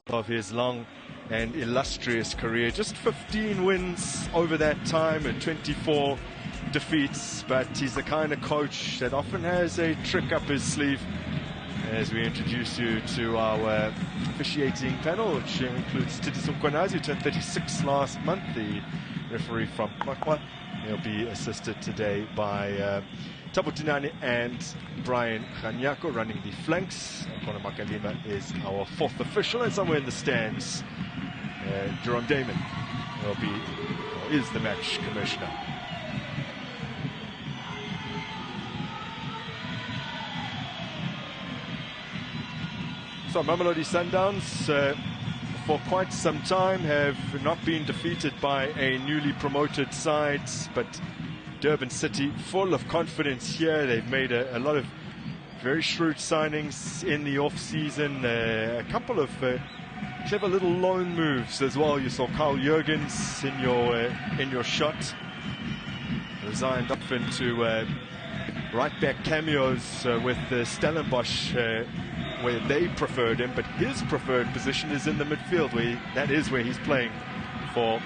of his long and illustrious career. Just 15 wins over that time and 24 defeats, but he's the kind of coach that often has a trick up his sleeve. As we introduce you to our officiating panel, which includes Titiso Mkhonazi, who turned 36 last month, the referee from Makwa. He'll be assisted today by Thabo Tinani and Brian Khanyako running the flanks. Kona Makalima is our fourth official, and somewhere in the stands, Jerome Damon is the match commissioner. So Mamelodi Sundowns for quite some time have not been defeated by a newly promoted side, but Durban City full of confidence here. They've made a lot of very shrewd signings in the off-season, a couple of clever little loan moves as well. You saw Carl Jurgens in your shot, resigned up into right-back cameos with Stellenbosch, where they preferred him, but his preferred position is in the midfield, that is where he's playing for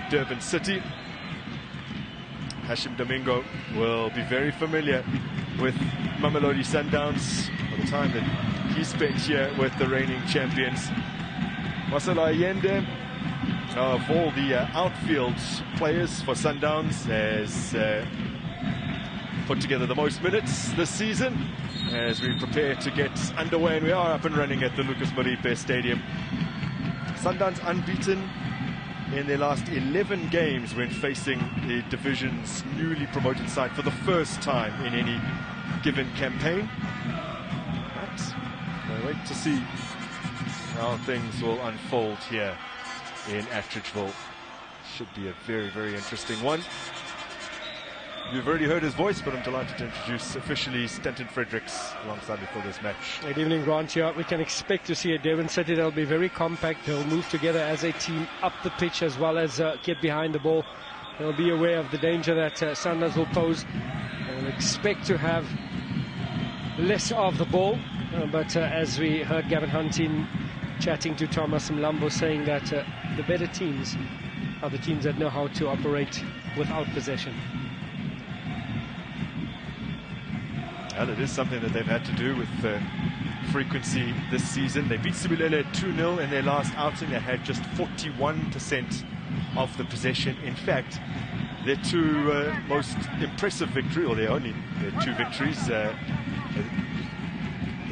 Durban City. Hashim Domingo will be very familiar with Mamelodi Sundowns for the time that he spent here with the reigning champions. Marcelo Allende, of all the outfield players for Sundowns, has put together the most minutes this season as we prepare to get underway, and we are up and running at the Lucas Moripe Stadium. Sundowns unbeaten in their last 11 games when facing the division's newly promoted side for the first time in any given campaign. But we'll wait to see how things will unfold here in Attridgeville. Should be a very, very interesting one. You've already heard his voice, but I'm delighted to introduce officially Stanton Fredericks alongside me for this match. Good evening, Grant. Yeah, we can expect to see a Durban City that'll be very compact. They'll move together as a team up the pitch as well as get behind the ball. They'll be aware of the danger that Sundowns will pose. They'll expect to have less of the ball, but as we heard Gavin Hunting chatting to Thomas Mlambo saying that the better teams are the teams that know how to operate without possession. Well, it is something that they've had to do with frequency this season. They beat Sibulele 2-0 in their last outing. They had just 41% of the possession. In fact, their two most impressive victories, or their two victories, their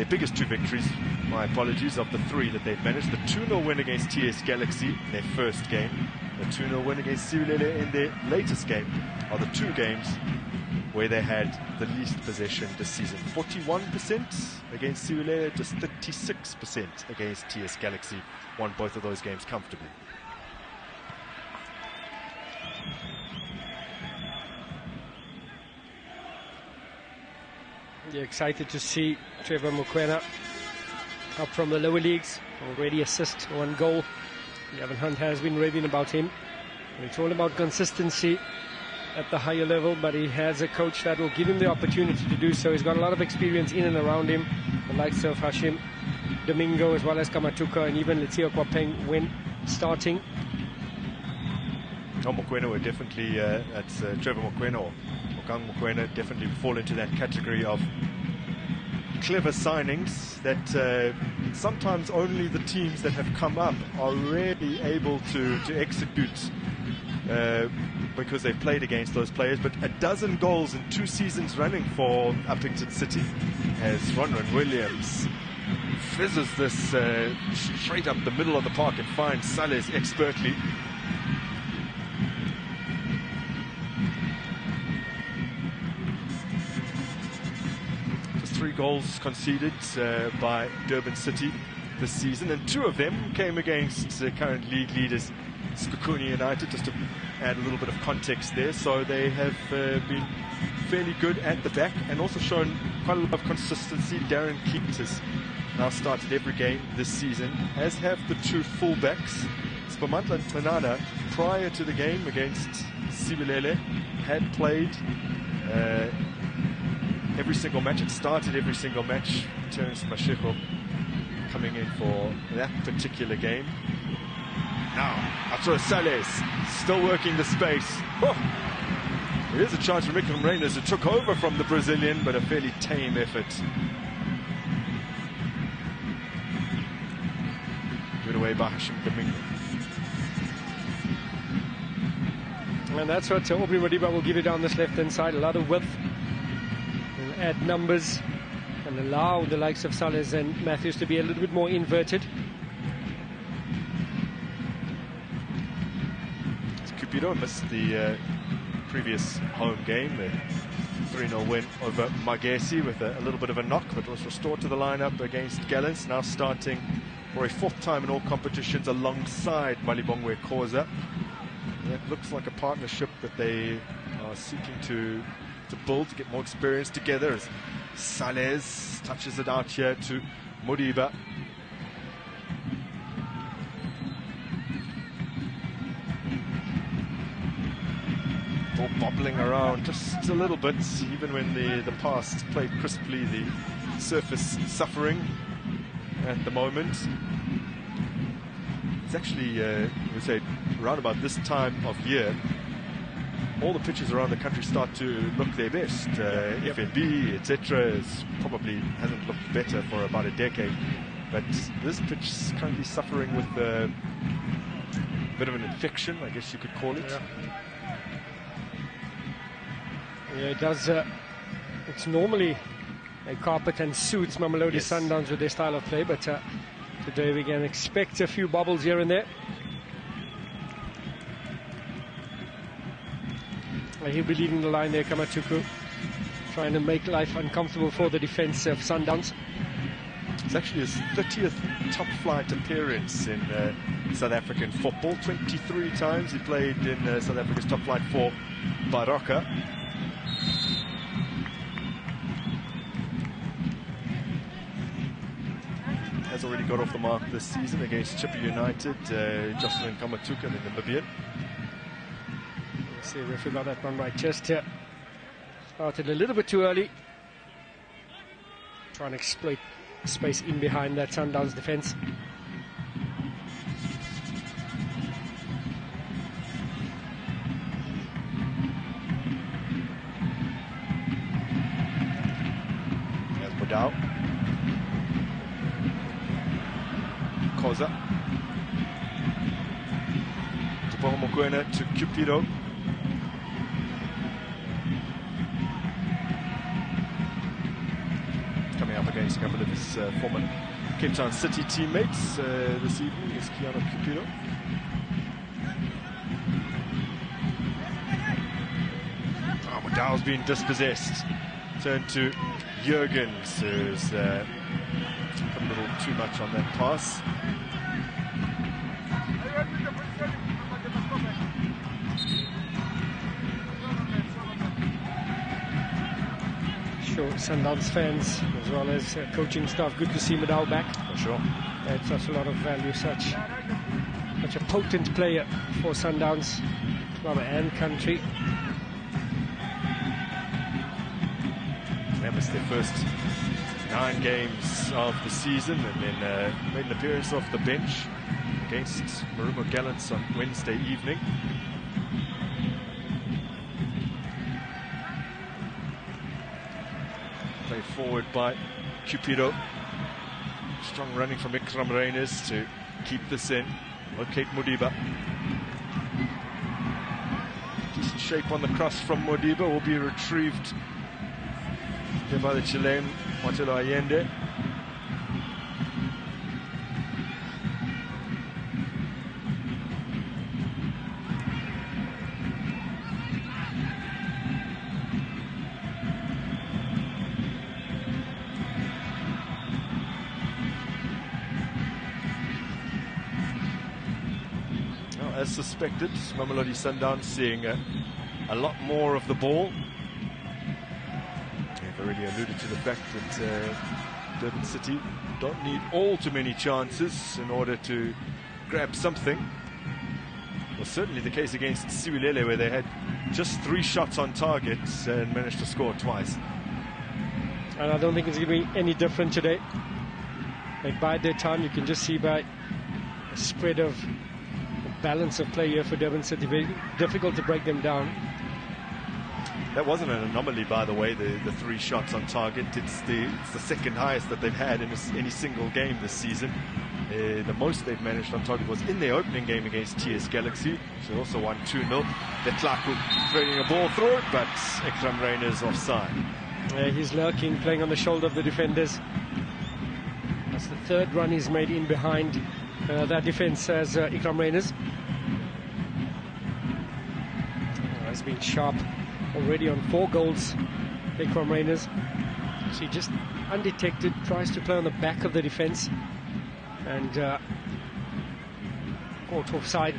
biggest two victories, my apologies, of the three that they've managed. The 2-0 win against TS Galaxy in their first game, the 2-0 win against Sibulele in their latest game, are the two games where they had the least possession this season. 41% against Sibulele, just 36% against TS Galaxy. Won both of those games comfortably. You're excited to see Trevor Mokoena up from the lower leagues. Already assist, one goal. Gavin Hunt has been raving about him. And it's all about consistency at the higher level, but he has a coach that will give him the opportunity to do so. He's got a lot of experience in and around him, the likes of Hashim Domingo as well as Kamatuka and even Letio Kwapeng when starting. Mokoena would definitely, Trevor Mokoena or Okang Mokoena definitely fall into that category of clever signings that sometimes only the teams that have come up are really able to execute because they've played against those players. But a dozen goals in 2 seasons running for Upington City as Ronwen Williams fizzes this straight up the middle of the park and finds Sales expertly. Just 3 goals conceded by Durban City this season, and 2 of them came against current league leaders Sekhukhune United, just to add a little bit of context there. So they have been fairly good at the back and also shown quite a lot of consistency. Darren Keats has now started every game this season, as have the 2 fullbacks. Spamantla and Manada, prior to the game against Sibulele, had played every single match, had started every single match. Terence Mashego coming in for that particular game. Now, Arturo Sales still working the space. Oh, there is a chance for Mikel Reyners, who took over from the Brazilian, but a fairly tame effort. Given away by Hashim Domingo. And that's what Aubrey Modiba will give you down this left-hand side. A lot of width. Will add numbers and allow the likes of Sales and Matthews to be a little bit more inverted. Cupido missed the previous home game, the 3-0 win over Magesi with a little bit of a knock, but was restored to the lineup against Gallants, now starting for a 4th time in all competitions alongside Malibongwe Khoza. That looks like a partnership that they are seeking to build, to get more experience together, as Sales touches it out here to Modiba. Ball bobbling around just a little bit, even when the pass played crisply, the surface suffering at the moment. It's actually, we say, around about this time of year, all the pitches around the country start to look their best. FNB, etc., probably hasn't looked better for about a decade. But this pitch is currently suffering with a bit of an infection, I guess you could call it. Yeah, it does. It's normally a carpet and suits Mamelodi Sundowns with their style of play, but today we can expect a few bubbles here and there. He'll be leading the line there, Kamatuku, trying to make life uncomfortable for the defense of Sundowns. It's actually his 30th top flight appearance in South African football. 23 times he played in South Africa's top flight for Baroka. Has already got off the mark this season against Chippa United, Jocelyn Kamatuka, the Namibian. See if we got that one right. Just started a little bit too early. Trying to exploit space in behind that Sundowns defense. There's Bodao. Khoza. Tupong Mokoena to Cupido. Coming up against a couple of his former Cape Town City teammates this evening is Keanu Cupido. Modao's been dispossessed. Turn to Jurgens, who's put a little too much on that pass. Sure, Sundowns fans as well as coaching staff, good to see Modao back. For sure. Adds such a lot of value, such a potent player for Sundowns club and country. That was their first 9 games of the season, and then made an appearance off the bench against Marumo Gallants on Wednesday evening. Played forward by Cupido. Strong running from Ikram Reyners to keep this in. Locate Modiba. Decent shape on the cross from Modiba, will be retrieved here by the Chilean Marcelo Allende. As suspected, Mamelodi Sundowns seeing a lot more of the ball. We've already alluded to the fact that Durban City don't need all too many chances in order to grab something. Well, certainly the case against Siwilele, where they had just 3 shots on target and managed to score twice. And I don't think it's going to be any different today. They bide their time. You can just see by the spread of balance of play here for Durban City. Very difficult to break them down. That wasn't an anomaly, by the way, the 3 shots on target. It's the second highest that they've had in any single game this season. The most they've managed on target was in their opening game against TS Galaxy. So also won 2-0. Letlaku threading a ball through it, but Ikram Rainer's offside. He's lurking, playing on the shoulder of the defenders. That's the 3rd run he's made in behind that defense as Ikram Rainer's. Has been sharp already on 4 goals, Ikram Rainer's. So he just undetected, tries to play on the back of the defense and caught offside.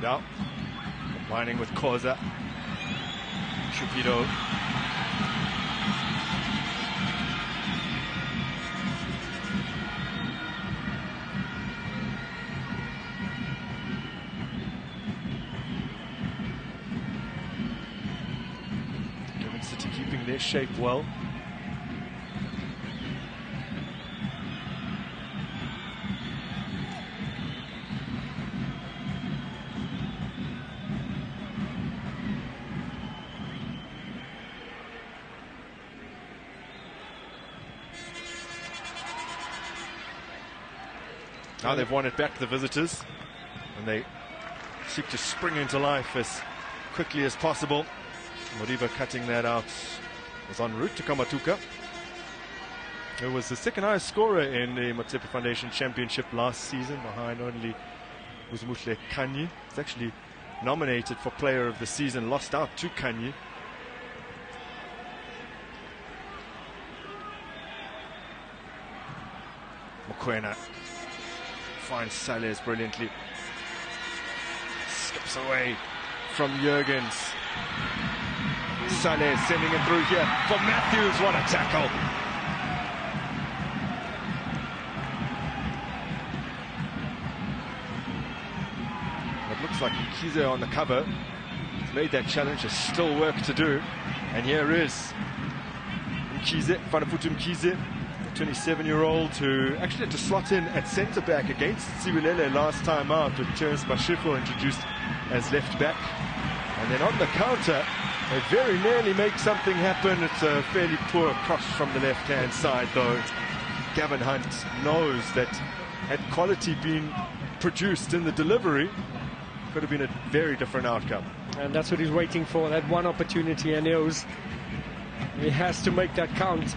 Out, combining with Koza. Shupido. Durban City keeping their shape well. Now they've won it back, the visitors, and they seek to spring into life as quickly as possible. Moriba cutting that out, was en route to Kamatuka. It was the 2nd highest scorer in the Motsepe Foundation Championship last season, behind only Uzumuhle Kanyi. He's actually nominated for Player of the Season, lost out to Kanyi. Mokoena finds Salles brilliantly. Skips away from Jurgens. Salles sending it through here for Matthews. What a tackle! It looks like Mkhize on the cover. He's made that challenge. There's still work to do. And here is Mkhize, Fanaputu Mkhize, 27-year-old who actually had to slot in at centre-back against Sibilele last time out, with Terence Bashiko introduced as left-back. And then on the counter, they very nearly make something happen. It's a fairly poor cross from the left-hand side, though. Gavin Hunt knows that had quality been produced in the delivery, could have been a very different outcome. And that's what he's waiting for, that one opportunity, and knows he has to make that count.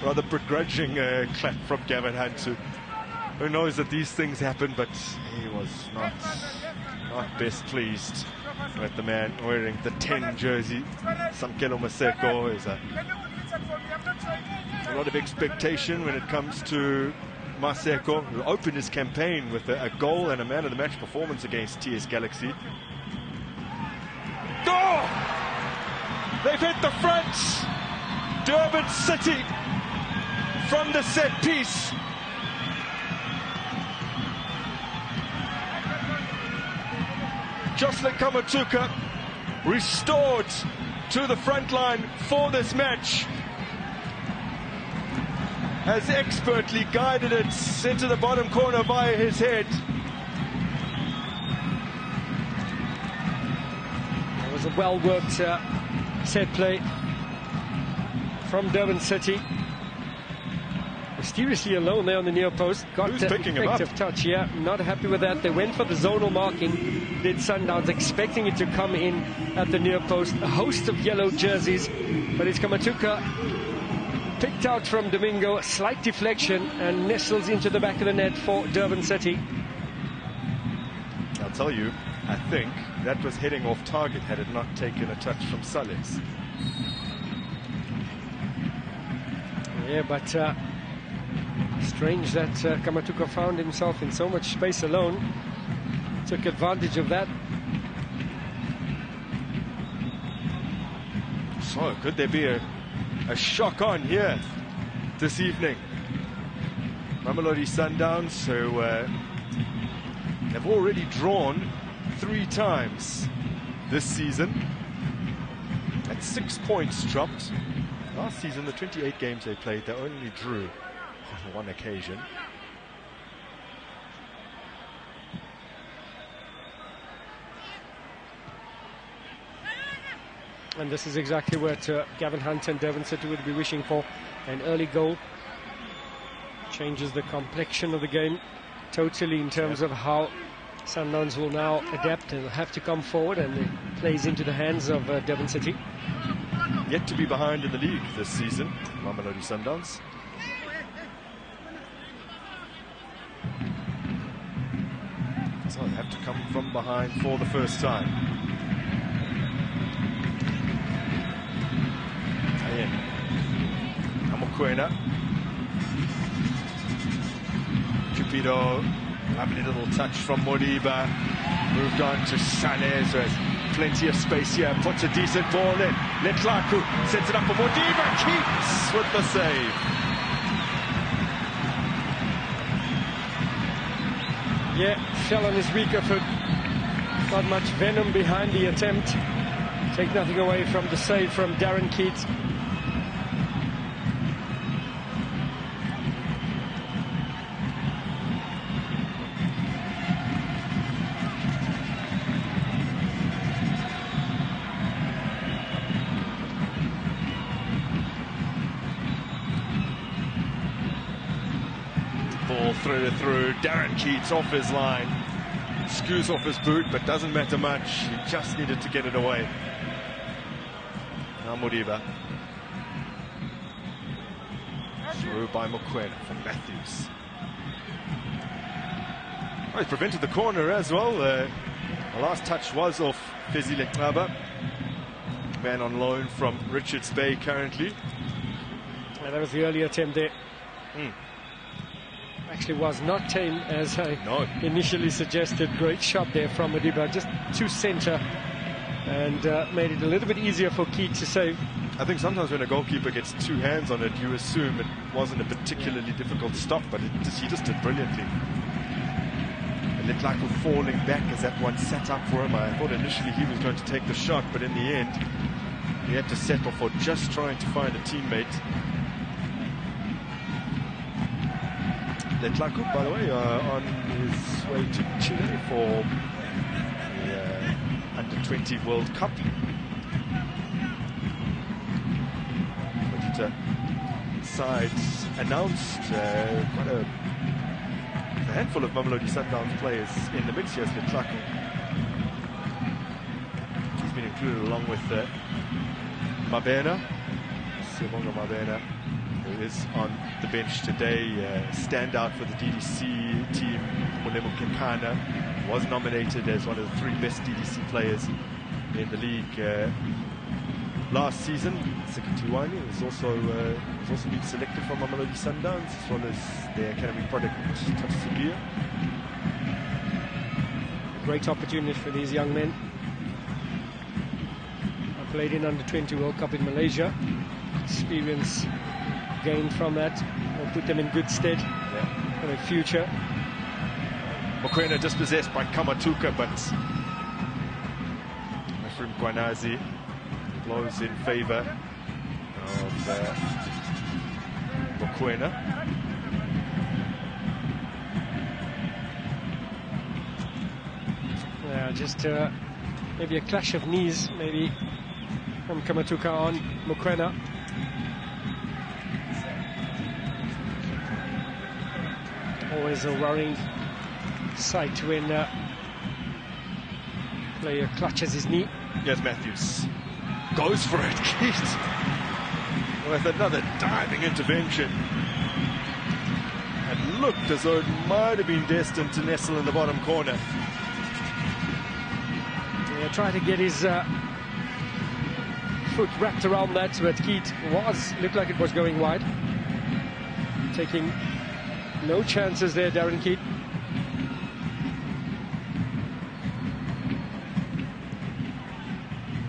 Rather begrudging clap from Gavin Hunt, who knows that these things happen, but he was not best pleased with the man wearing the 10 jersey. Samkelo Maseko is a lot of expectation when it comes to Maseko, who opened his campaign with a goal and a man of the match performance against TS Galaxy. Oh! They've hit the front! Durban City from the set piece. Jocelyn Kamatuka restored to the front line for this match, has expertly guided it into the bottom corner via his head. It was a well-worked set play from Durban City. Mysteriously alone there on the near post. Got Who's picking him up? Effective touch, yeah. Not happy with that. They went for the zonal marking, did Sundowns, expecting it to come in at the near post. A host of yellow jerseys, but it's Kamatuka picked out from Domingo. A slight deflection and nestles into the back of the net for Durban City. I'll tell you, I think that was heading off target had it not taken a touch from Salles. Yeah, but strange that Kamatuka found himself in so much space alone. Took advantage of that. So, could there be a shock on here this evening? Mamelodi Sundowns, who have already drawn 3 times this season. At 6 points dropped. Last season, the 28 games they played, they only drew on 1 occasion. And this is exactly what Gavin Hunt and Devon City would be wishing for. An early goal changes the complexion of the game totally in terms of how Sundowns will now adapt and have to come forward, and it plays into the hands of Devon City. Yet to be behind in the league this season, Mamelodi Sundowns. So they have to come from behind for the first time. Ayen Amokwena. Cupido, lovely little touch from Modiba. Moved on to Sanes, who has plenty of space here. Puts a decent ball in. Letlaku sets it up for Modiba. Keeps with the save. Yeah, fell on his weaker foot. Not much venom behind the attempt. Take nothing away from the save from Darren Keats. Ball through. Darren Keats off his line. Scoos off his boot, but doesn't matter much. He just needed to get it away. Now Modiba. Through by Mokwena from Matthews. Oh, he prevented the corner as well. The last touch was off Fezi Leklaba. Man on loan from Richards Bay currently. Yeah, that was the early attempt there. Actually was not tame, as I initially suggested. Great shot there from Modiba, just to centre, and made it a little bit easier for Keats to save. I think sometimes when a goalkeeper gets 2 hands on it, you assume it wasn't a particularly difficult stop, but he just did brilliantly. And Letlaku falling back as that one sat up for him. I thought initially he was going to take the shot, but in the end he had to settle for just trying to find a teammate. Letlaku, by the way, on his way to Chile for the Under-20 World Cup. But sides announced quite a handful of Mamelodi Sundowns players in the mix here. Letlaku, he's been included along with Mabena, Sibonga Mabena, who is on the bench today. Standout for the DDC team, Molemo Kekana, was nominated as one of the 3 best DDC players in the league last season. Sekitiwani has also been selected from Mamelodi Sundowns, as well as their academy product, Tafsibia. Great opportunity for these young men. I played in Under-20 World Cup in Malaysia. Experience gained from that will put them in good stead for the future. Mokwena dispossessed by Kamatuka, but Ephraim Kwanazi blows in favour of Mokwena. Yeah, just maybe a clash of knees, maybe from Kamatuka on Mokwena. Always a worrying sight when player clutches his knee. Yes, Matthews goes for it. Keats with another diving intervention. It looked as though it might have been destined to nestle in the bottom corner. Yeah, trying to get his foot wrapped around that, but Keats looked like it was going wide. taking no chances there, Darren Keat.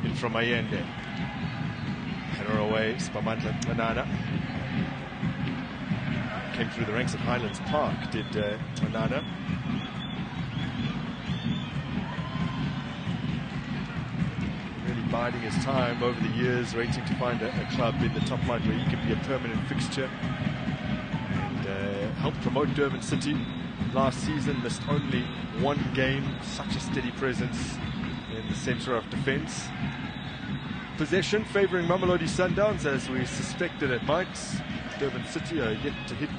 In from Allende. Header away, Spamandla Manana. Came through the ranks at Highlands Park, did Manana. Really biding his time over the years, waiting to find a club in the top flight where he can be a permanent fixture. And helped promote Durban City last season, missed only one game, such a steady presence in the centre of defence. Possession favouring Mamelodi Sundowns, as we suspected it might. Durban City are yet to hit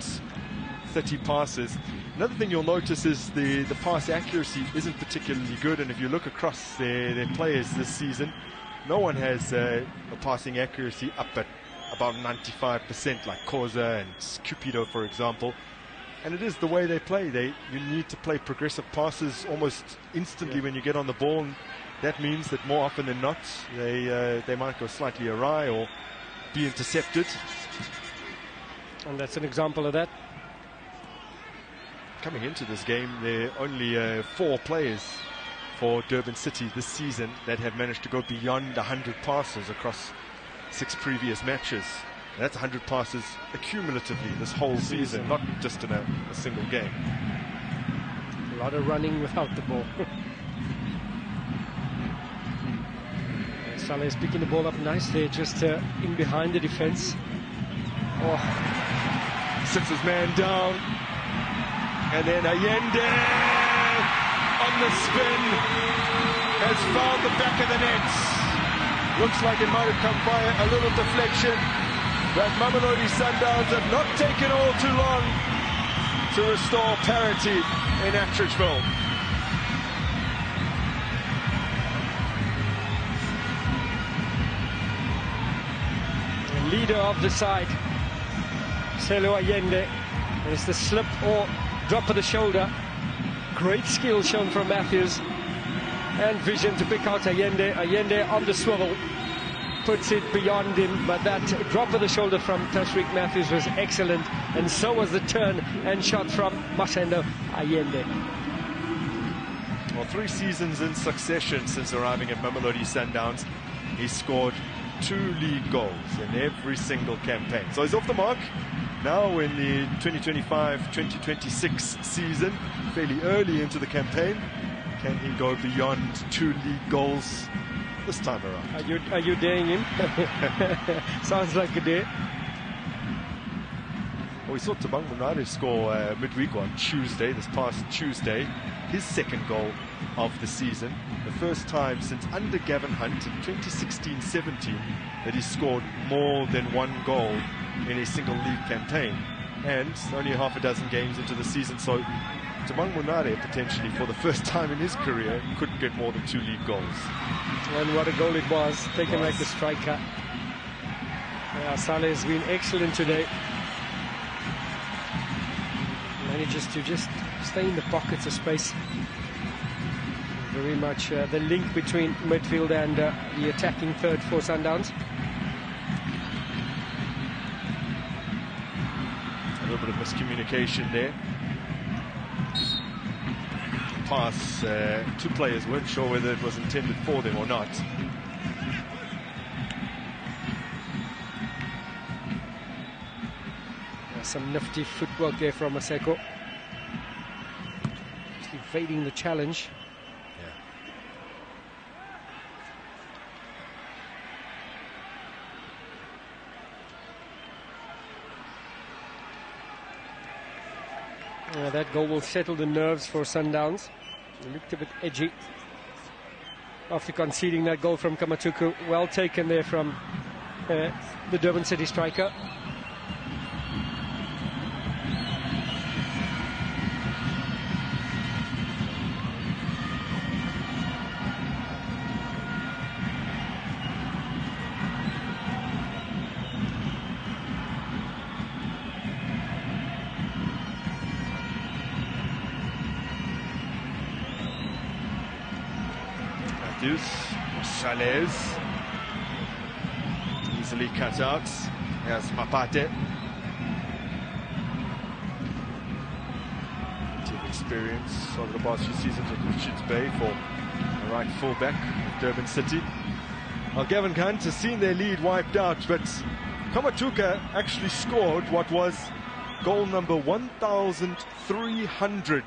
30 passes. Another thing you'll notice is the pass accuracy isn't particularly good, and if you look across their players this season, no one has a passing accuracy up at about 95%, like Koza and Cupido, for example. And it is the way they play. You need to play progressive passes almost instantly when you get on the ball. And that means that more often than not, they might go slightly awry or be intercepted. And that's an example of that. Coming into this game, there are only 4 players for Durban City this season that have managed to go beyond 100 passes across 6 previous matches. And that's 100 passes accumulatively this whole season, not just in a single game. A lot of running without the ball. Saleh is picking the ball up nice there, just in behind the defense. Sits his man down, and then Allende on the spin has found the back of the net. Looks like it might have come by a little deflection, but Mamelodi Sundowns have not taken all too long to restore parity in Attridgeville. Leader of the side, Selo Allende. There's the slip or drop of the shoulder. Great skill shown from Matthews, and vision to pick out Allende. Allende on the swivel, puts it beyond him, but that drop of the shoulder from Tashreeq Matthews was excellent, and so was the turn and shot from Masendo Allende. Well, 3 seasons in succession since arriving at Mamelodi Sundowns, he scored 2 league goals in every single campaign. So he's off the mark now in the 2025-2026 season, fairly early into the campaign. Can he go beyond 2 league goals this time around? Are you daring him? Sounds like a dare. Well, we saw Tabang Munade score midweek on Tuesday, this past Tuesday, his 2nd goal of the season. The first time since under Gavin Hunt in 2016-17 that he scored more than 1 goal in a single league campaign, and only half a dozen games into the season. So Tabang Munade potentially for the first time in his career could get more than 2 league goals. And what a goal it was, taken like a striker. Yeah, Saleh has been excellent today. Manages to just stay in the pockets of space. Very much the link between midfield and the attacking third for Sundowns. A little bit of miscommunication there. Pass, 2 players weren't sure whether it was intended for them or not. Some nifty footwork there from Maseko. Just evading the challenge. That goal will settle the nerves for Sundowns. It looked a bit edgy after conceding that goal from Kamatuku. Well taken there from the Durban City striker. Chalez easily cut out. There's Mapate. plenty of experience over the past few seasons with Richards Bay for a right fullback with Durban City. Well, Gavin Hunt has seen their lead wiped out, but Kamatuka actually scored what was goal number 1,300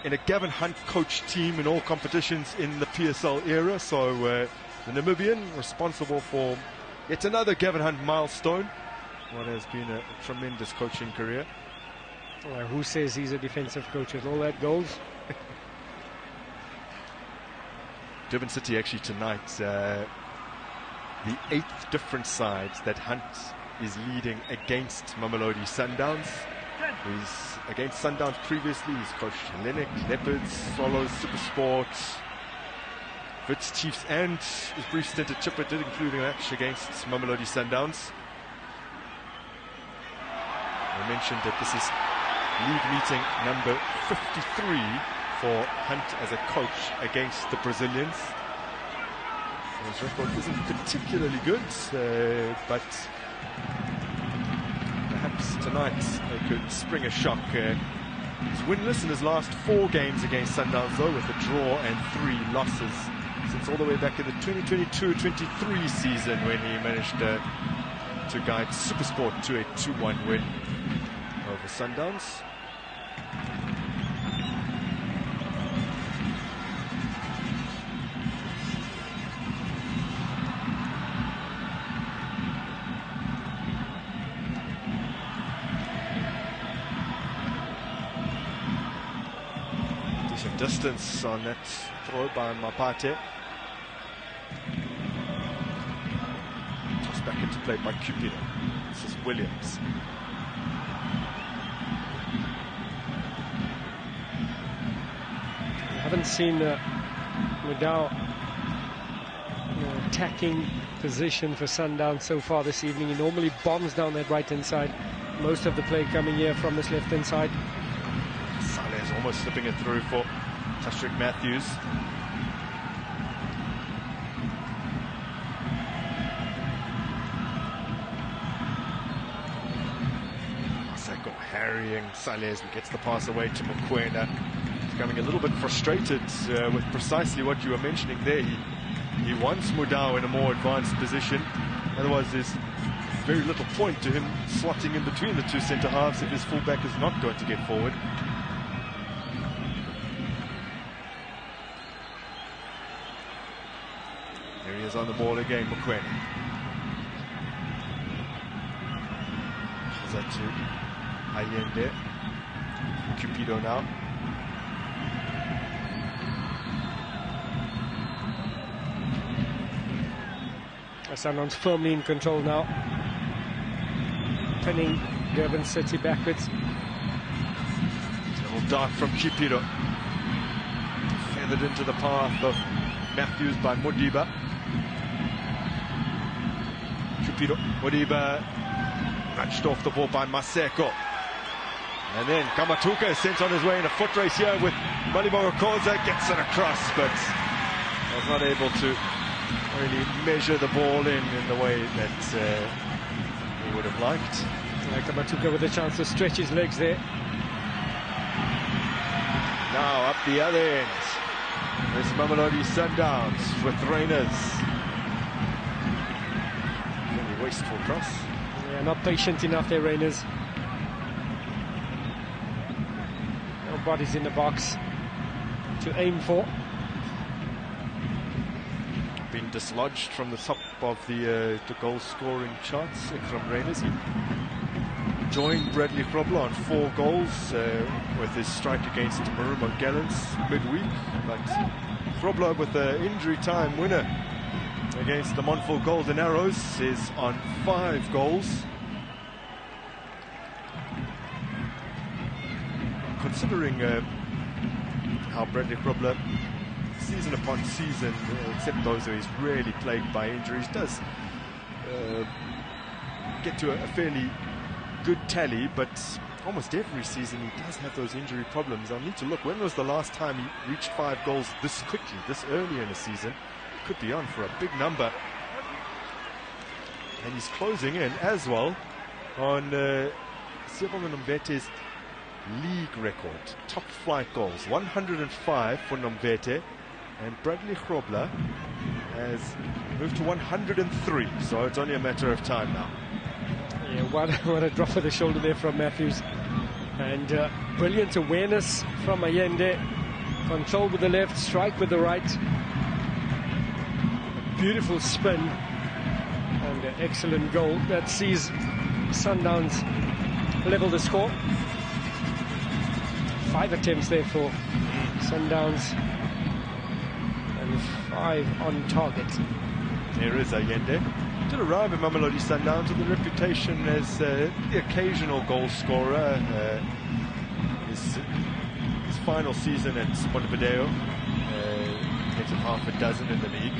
in a Gavin Hunt coached team in all competitions in the PSL era. So the Namibian responsible for yet another Gavin Hunt milestone. What has been a tremendous coaching career. Well, who says he's a defensive coach with all that goals? Durban City actually tonight, the 8th different sides that Hunt is leading against Mamelodi Sundowns. He's against Sundowns previously. He's coached Hellenic, Leopards, Swallows, Supersport, Wits, Chiefs, and his brief stint at Chipper did include a match against Mamelodi Sundowns. I mentioned that this is league meeting number 53 for Hunt as a coach against the Brazilians. His record isn't particularly good, but perhaps tonight they could spring a shock. He's winless in his last 4 games against Sundowns, though, with a draw and 3 losses since all the way back in the 2022-23 season, when he managed to guide Supersport to a 2-1 win over Sundowns. Decent distance on that throw by Mapate. Just back into play by Cupido. This is Williams. I haven't seen Mudau attacking position for Sundown so far this evening. He normally bombs down that right-hand side. Most of the play coming here from this left-hand side. Saleh's almost slipping it through for Tashrik Matthews. Maseko harrying Saleh as he gets the pass away to Mokoena. Becoming a little bit frustrated with precisely what you were mentioning there. He wants Mudau in a more advanced position. Otherwise, there's very little point to him slotting in between the 2 centre halves if his fullback is not going to get forward. Here he is on the ball again, Mokoena. Is that to Allende? Cupido now. Sundowns firmly in control now, pinning Durban City backwards. Little dart from Cupido, feathered into the path of Matthews by Modiba. Cupido, Modiba nudged off the ball by Maseko. And then Kamatuka is sent on his way in a foot race here with Malimo Koza, gets it across, but was not able to really measure the ball in the way that he would have liked. Kamatuka with a chance to stretch his legs there. Now up the other end, there's Mamelodi Sundowns with Reyners. Really wasteful cross. Yeah, not patient enough there, Reyners. No bodies in the box to aim for. Been dislodged from the top of the goal scoring charts from Reyners. He joined Bradley Grobler on 4 goals with his strike against Marumo Gallants midweek, but Grobler with the injury time winner against the Montville Golden Arrows is on 5 goals. Considering how Bradley Grobler season upon season, except those who he's really plagued by injuries, does get to a fairly good tally, but almost every season he does have those injury problems. I'll need to look, when was the last time he reached 5 goals this quickly, this early in a season? Could be on for a big number. And he's closing in as well on Sibonga Nombete's league record, top flight goals, 105 for Nomvete, and Bradley Grobler has moved to 103, so it's only a matter of time now. Yeah, what a drop of the shoulder there from Matthews, and brilliant awareness from Allende. Control with the left, strike with the right. A beautiful spin and an excellent goal that sees Sundowns level the score. 5 attempts there for Sundowns and 5 on target. There is Allende. Did arrive at Mamelodi Sundowns with a reputation as the occasional goal scorer. His final season at Montevideo, netted half a dozen in the league.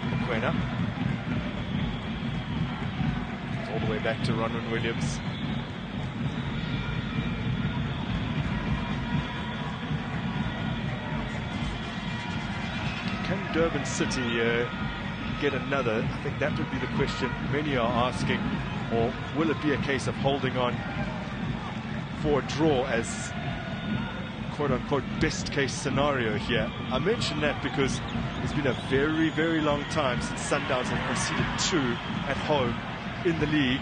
Mokoena. All the way back to Ronwen Williams. Can Durban City get another? I think that would be the question many are asking. Or will it be a case of holding on for a draw as quote-unquote best-case scenario here? I mention that because it's been a very, very long time since Sundowns have conceded 2 at home in the league.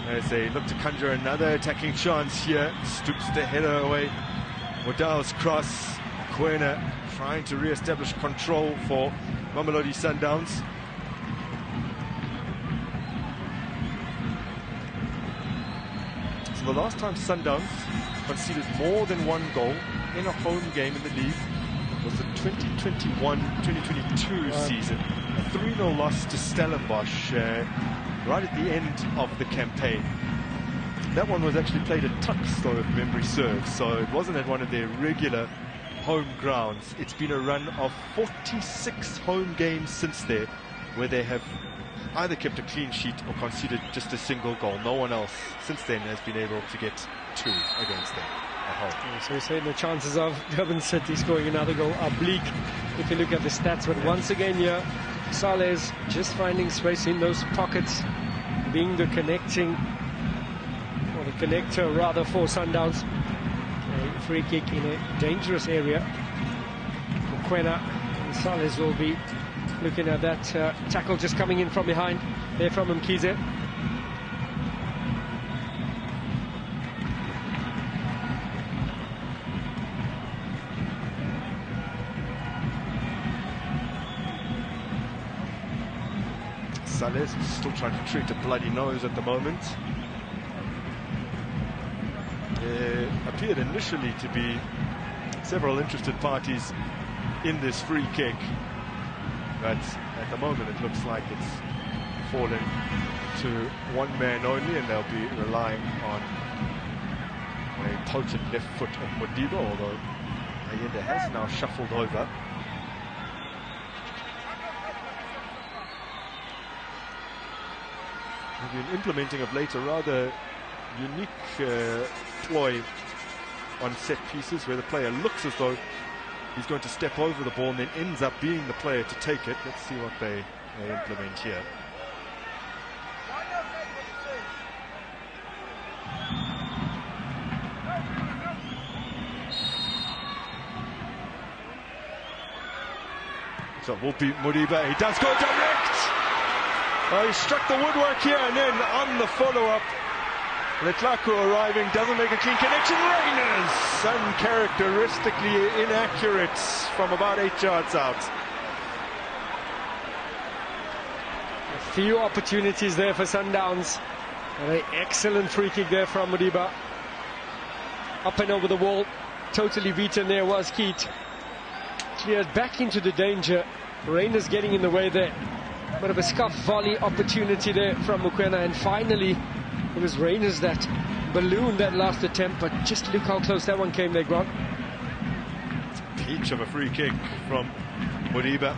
As they look to conjure another attacking chance here. Stoops the header away. Modal's cross. Mokoena trying to re-establish control for Mamelodi Sundowns. So the last time Sundowns conceded more than 1 goal in a home game in the league was the 2021-2022 season. A 3-0 loss to Stellenbosch right at the end of the campaign. That one was actually played at Tuks, though, if memory serves, so it wasn't at one of their regular home grounds. It's been a run of 46 home games since there, where they have either kept a clean sheet or conceded just a single goal. No one else since then has been able to get 2 against them at home. So we're saying the chances of Durban City scoring another goal are bleak if you look at the stats. But once again here, Salles just finding space in those pockets, being the connecting, or the connector rather, for Sundowns. A free kick in a dangerous area. Mokoena and Salles will be looking at that tackle just coming in from behind there from Mkhize. Salles still trying to treat a bloody nose at the moment. There appeared initially to be several interested parties in this free kick, but at the moment it looks like it's fallen to one man only, and they'll be relying on a potent left foot of Modiba, although Allende has now shuffled over. Maybe an implementing of late a rather unique ploy on set pieces, where the player looks as though he's going to step over the ball and then ends up being the player to take it. Let's see what they implement here. So it will be Modiba. He does go direct. He struck the woodwork here, and then on the follow-up, Letlaku arriving, doesn't make a clean connection. Reyners, uncharacteristically inaccurate from about 8 yards out. A few opportunities there for Sundowns. And an excellent free kick there from Modiba. Up and over the wall. Totally beaten there was Keat. Cleared back into the danger. Reyners getting in the way there. Bit of a scuff volley opportunity there from Mokoena, and finally it was Reyners that ballooned that last attempt, but just look how close that one came there, Grant. Peach of a free kick from Modiba,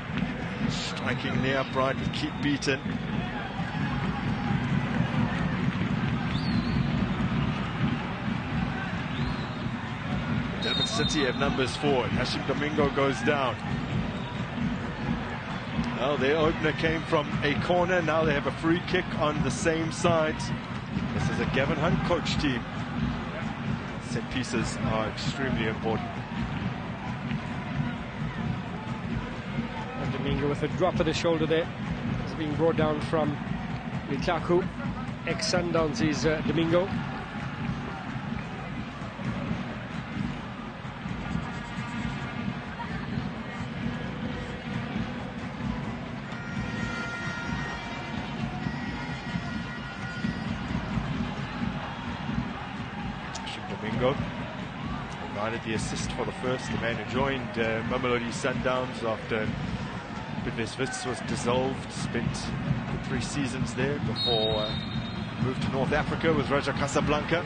striking the upright with Keat beaten. Durban City have numbers forward. Hashim Domingo goes down. Well, their opener came from a corner. Now they have a free kick on the same side. This is a Gavin Hunt coach team. Set pieces are extremely important. And Domingo with a drop of the shoulder there. It's being brought down from Lukaku. Ex-Sundowns is Domingo. Domingo provided the assist for the first. The man who joined Mamelodi Sundowns after Bidvest Wits was dissolved, spent 3 seasons there before moved to North Africa with Raja Casablanca.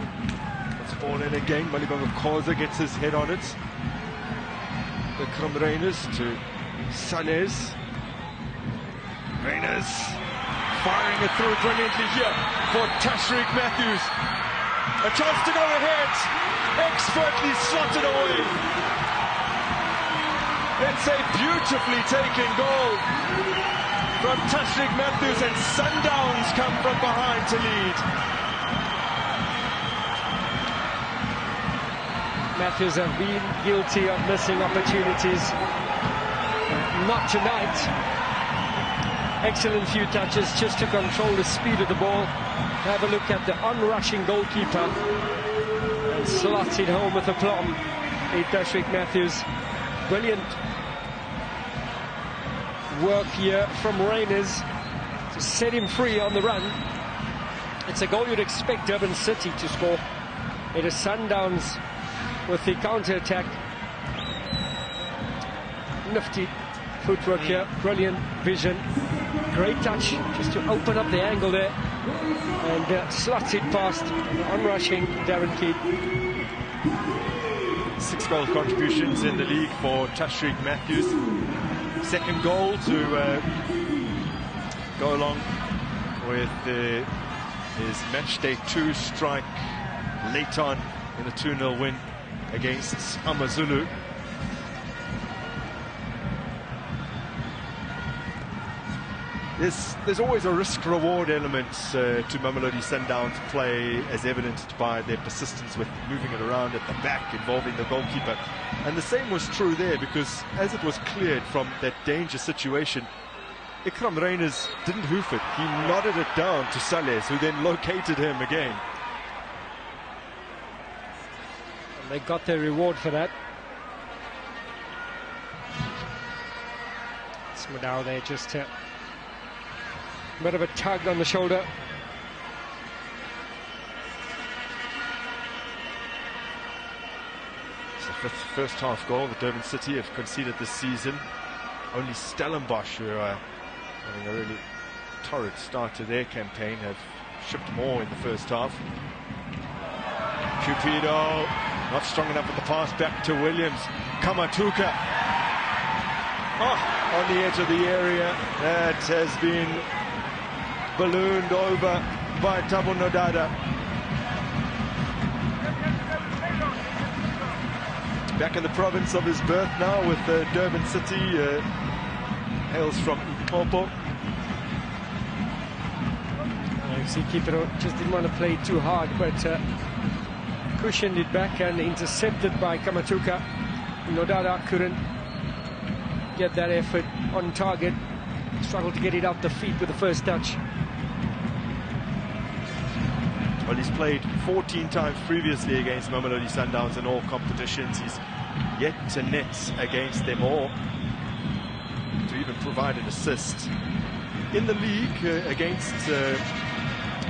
It's ball in again. Malibongo Khoza gets his head on it. The Krom Reiners to Sanes. Reiners firing it through brilliantly here for Tashreeq Matthews. A chance to go ahead, expertly slotted away. It's a beautifully taken goal from Tashreeq Matthews, and Sundowns come from behind to lead. Matthews have been guilty of missing opportunities. Not tonight. Excellent few touches just to control the speed of the ball. Have a look at the onrushing goalkeeper and slots it home with aplomb. Tashreeq Matthews. Brilliant work here from Reiners to set him free on the run. It's a goal you'd expect Durban City to score. It is Sundowns with the counter-attack. Nifty footwork here, brilliant vision. Great touch just to open up the angle there and slots it past onrushing Darren Keat. 6 goal contributions in the league for Tashreeq Matthews. Second goal to go along with his match day 2 strike late on in the 2-0 win against AmaZulu. There's always a risk-reward element to Mamelodi Sundowns play, as evidenced by their persistence with moving it around at the back, involving the goalkeeper. And the same was true there, because as it was cleared from that danger situation, Ikram Reiners didn't hoof it. He nodded it down to Saleh, who then located him again. And they got their reward for that. Smudau there just a bit of a tug on the shoulder. It's the 5th first half goal that Durban City have conceded this season. Only Stellenbosch, who are having a really torrid start to their campaign, have shipped more in the first half. Cupido not strong enough with the pass back to Williams. Kamatuka on the edge of the area. That has been ballooned over by Thabo Nodada. Back in the province of his birth now with Durban City. Hails from Limpopo. See, Kipero just didn't want to play too hard, but cushioned it back and intercepted by Kamatuka. Nodada couldn't get that effort on target. Struggled to get it out the feet with the first touch. Well, he's played 14 times previously against Mamelodi Sundowns in all competitions. He's yet to net against them all, to even provide an assist. In the league against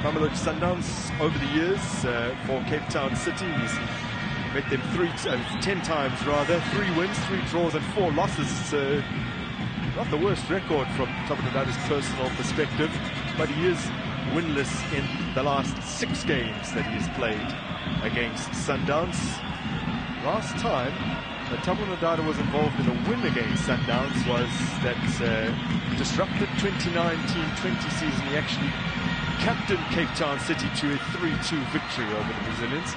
Mamelodi Sundowns over the years for Cape Town City, he's met them 10 times rather, 3 wins, 3 draws and 4 losses. Not the worst record from Thabo Nodada's personal perspective, but he is winless in the last 6 games that he has played against Sundowns. Last time that Thabo Nodada was involved in a win against Sundowns was that disrupted 2019-20 season. He actually captained Cape Town City to a 3-2 victory over the Brazilians.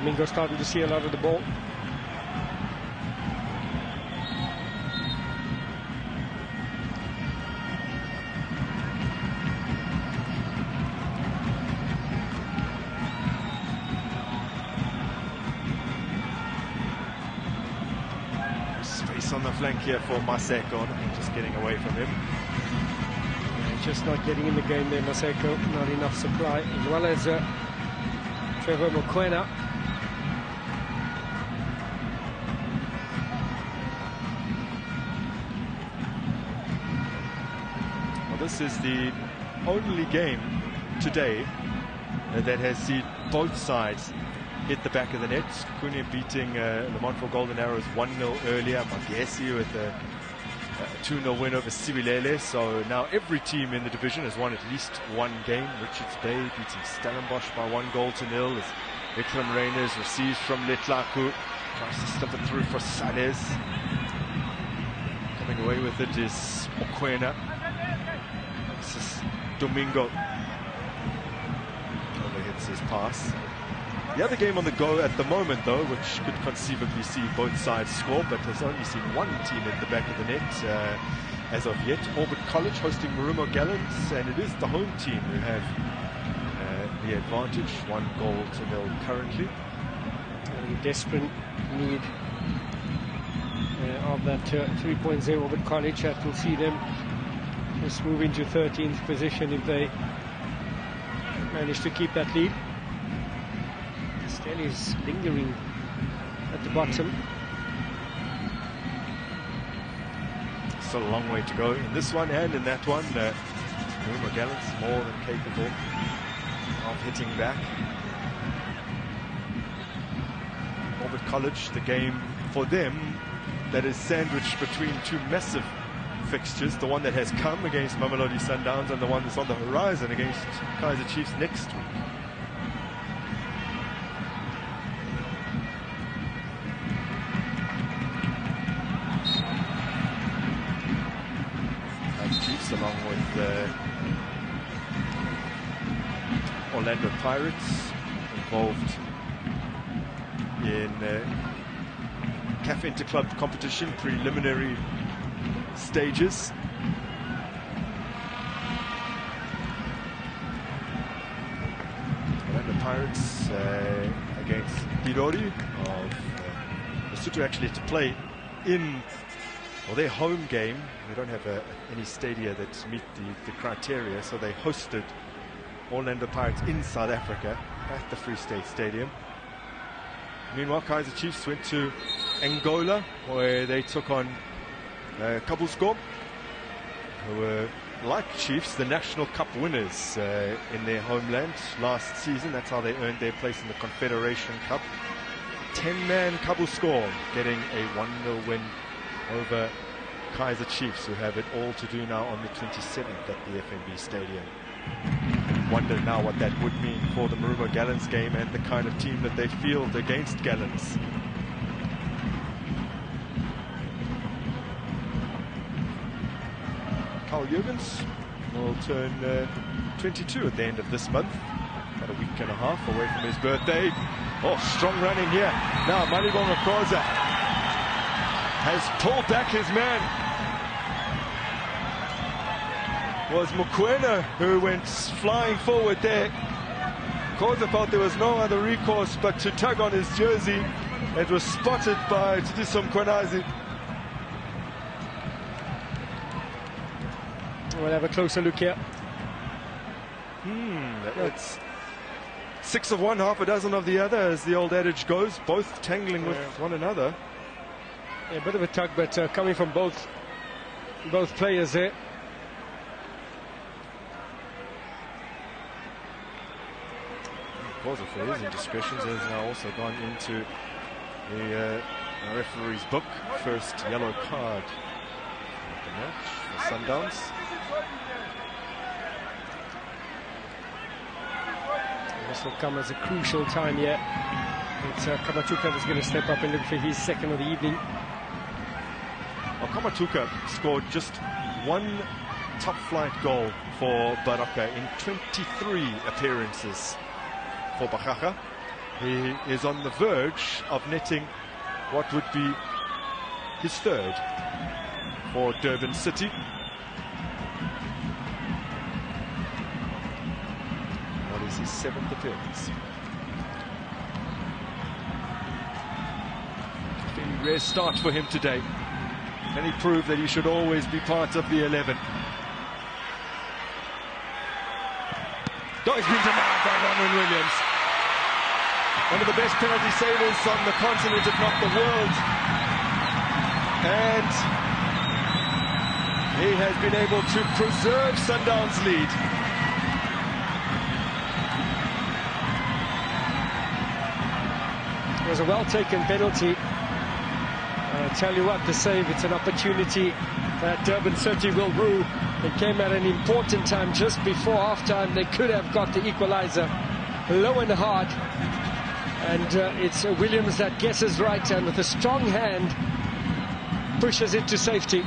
Domingo starting to see a lot of the ball. Space on the flank here for Maseko, just getting away from him. Just not getting in the game there, Maseko. Not enough supply, as well as Trevor Mokoena. Well, this is the only game today that has seen both sides hit the back of the net. Kunia beating the Montreal Golden Arrows 1-0 earlier. Magesi with a 2-0 win over Sibilele. So now every team in the division has won at least one game. Richards Bay beating Stellenbosch by 1-0 as Vikram Reyners receives from Letlaku. Tries to stuff it through for Sales. Coming away with it is Mokoena. This is Domingo. Overhits his pass. The other game on the go at the moment, though, which could conceivably see both sides score, but has only seen one team at the back of the net as of yet. Orbit College hosting Marumo Gallants, and it is the home team who have the advantage, 1-0 currently. In desperate need of that 3.0 Orbit College. That will see them just move into 13th position if they manage to keep that lead. Still is lingering at the bottom. Still a long way to go in this one and in that one. Marumo Gallants more than capable of hitting back. Orbit College, the game for them that is sandwiched between two massive fixtures, the one that has come against Mamelodi Sundowns and the one that's on the horizon against Kaizer Chiefs next week. Kaizer Chiefs along with Orlando Pirates involved in CAF Interclub competition preliminary stages. Orlando Pirates against Bidori of Lesotho actually to play in their home game. They don't have any stadia that meet the criteria, so they hosted Orlando Pirates in South Africa at the Free State Stadium. Meanwhile, Kaizer Chiefs went to Angola, where they took on Kabusko, who were, like Chiefs, the National Cup winners in their homeland last season. That's how they earned their place in the Confederation Cup. 10-man Kabusko getting a 1-0 win over Kaizer Chiefs, who have it all to do now on the 27th at the FNB Stadium. Wonder now what that would mean for the Marumo Gallants game and the kind of team that they field against Gallants. Carl Jurgens will turn 22 at the end of this month. About a week and a half away from his birthday. Oh, strong run in here. Now Malibonga Khoza has pulled back his man. Was Mokoena who went flying forward there. Khoza felt there was no other recourse but to tug on his jersey. It was spotted by Tidiso Mkhwanazi. We'll have a closer look here. It's 6 of one, half a dozen of the other, as the old adage goes, both tangling with one another. Yeah, a bit of a tug, but coming from both players there. Khoza, for his indiscretions, has now also gone into the referee's book. First yellow card of the match for Sundowns. This will come as a crucial time here. It's Kamatuka that's going to step up and look for his second of the evening. Well, Kamatuka scored just one top flight goal for Baraka in 23 appearances for Bakaka. He is on the verge of netting what would be his third for Durban City. What is his 7th appearance? A fairly rare start for him today. And he proved that he should always be part of the 11. Oh, he's been denied by Ronwen Williams. One of the best penalty savers on the continent, if not the world. And he has been able to preserve Sundowns' lead. It was a well-taken penalty. I tell you what, the save, it's an opportunity that Durban City will rue. It came at an important time just before half-time. They could have got the equalizer low and hard. And it's Williams that guesses right and with a strong hand pushes it to safety.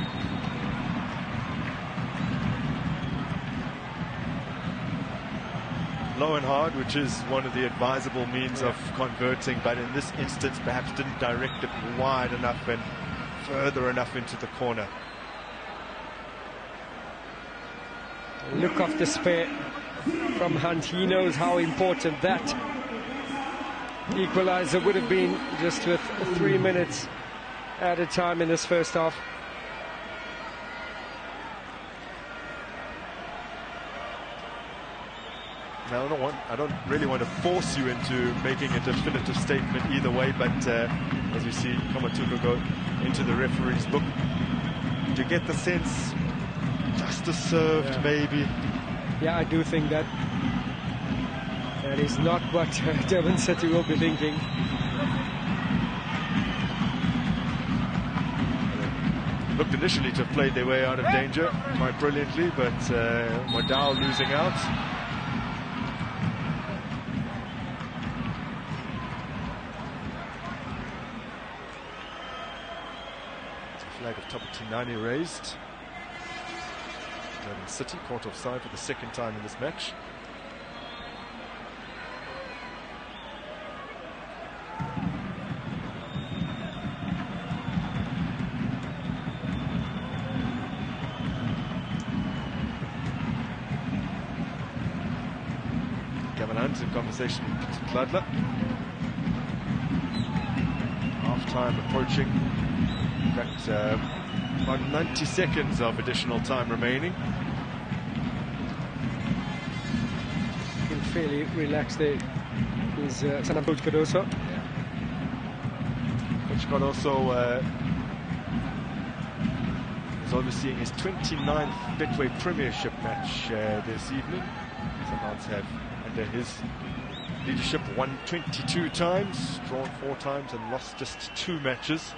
Low and hard, which is one of the advisable means of converting, but in this instance perhaps didn't direct it wide enough and further enough into the corner. Look of despair from Hunt. He knows how important that equalizer would have been just with 3 minutes at a time in this first half. Now, I don't really want to force you into making a definitive statement either way, but as you see Kamatuka go into the referee's book, do you get the sense justice served, maybe? Yeah, I do think that is not what Durban City will be thinking. Looked initially to have played their way out of danger quite brilliantly, but Modal losing out. Flag of Tabatinani raised. Durban City caught offside for the second time in this match. Gavin Hunt in conversation with Peter Kladler. Half-time approaching. Got about 90 seconds of additional time remaining. Been fairly relaxed there. He's son of Coach Cardoso. Coach Cardoso is overseeing his 29th Betway Premiership match this evening. Sundowns have, under his leadership, won 22 times, drawn 4 times and lost just 2 matches.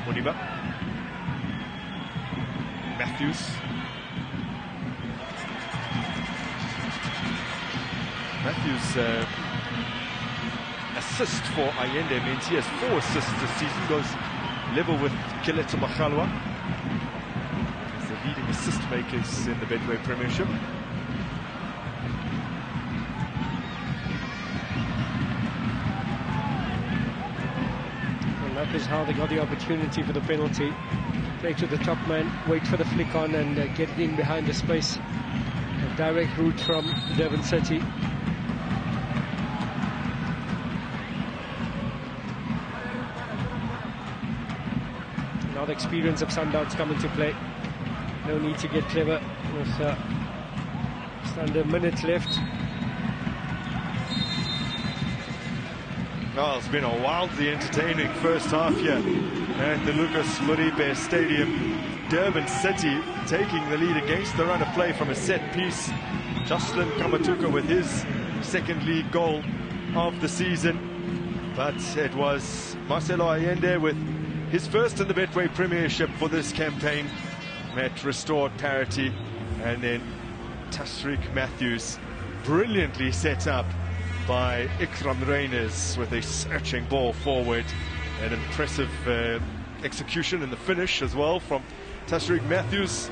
Muniba. Matthews. Assist for Allende means he has 4 assists this season, goes level with Kileto Machalwa. He's the leading assist makers in the Betway Premiership. And that is how they got the opportunity for the penalty. Play to the top man, wait for the flick on and get it in behind the space. A direct route from Durban City. Now the experience of Sundowns come into play. No need to get clever with just under a minute left. Oh, it's been a wildly entertaining first half here at the Lucas Moripe Stadium. Durban City taking the lead against the run of play from a set piece. Jocelyn Kamatuka with his second league goal of the season. But it was Marcelo Allende with his first in the Betway Premiership for this campaign that restored parity. And then Tasriq Matthews brilliantly set up by Ikram Reyners with a searching ball forward. An impressive execution in the finish as well from Tashreeq Matthews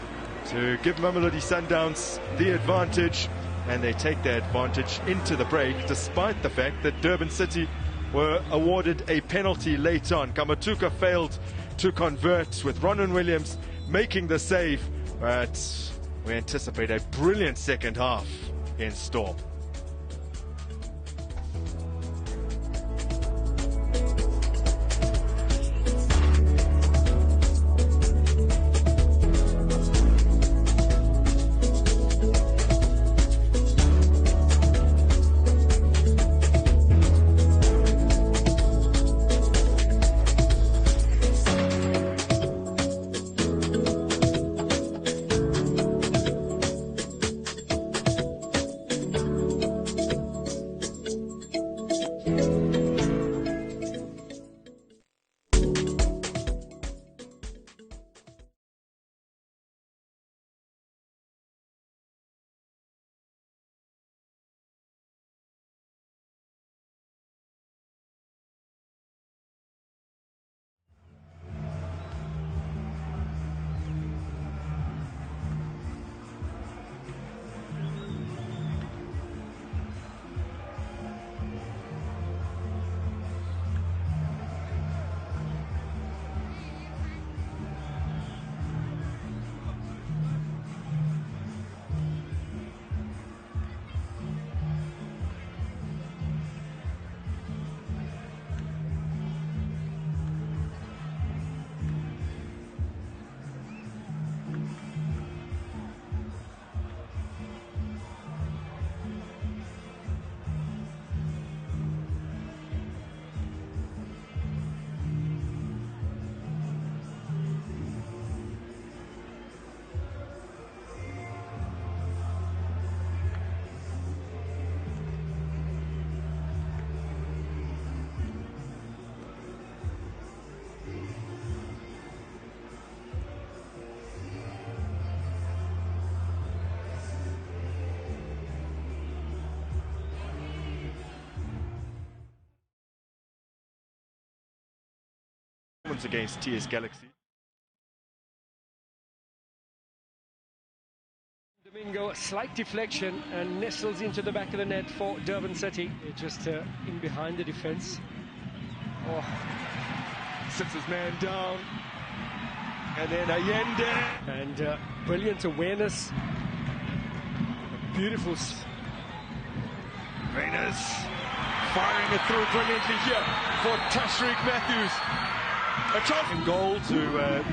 to give Mamelodi Sundowns the advantage, and they take the advantage into the break despite the fact that Durban City were awarded a penalty late on. Kamatuka failed to convert, with Ronwen Williams making the save, but we anticipate a brilliant second half in store. Against TS Galaxy. Domingo, a slight deflection and nestles into the back of the net for Durban City. They're just in behind the defense. Oh, sits his man down, and then Allende. And brilliant awareness. Beautiful. Reyners firing it through brilliantly here for Tashreeq Matthews. A chance in goal to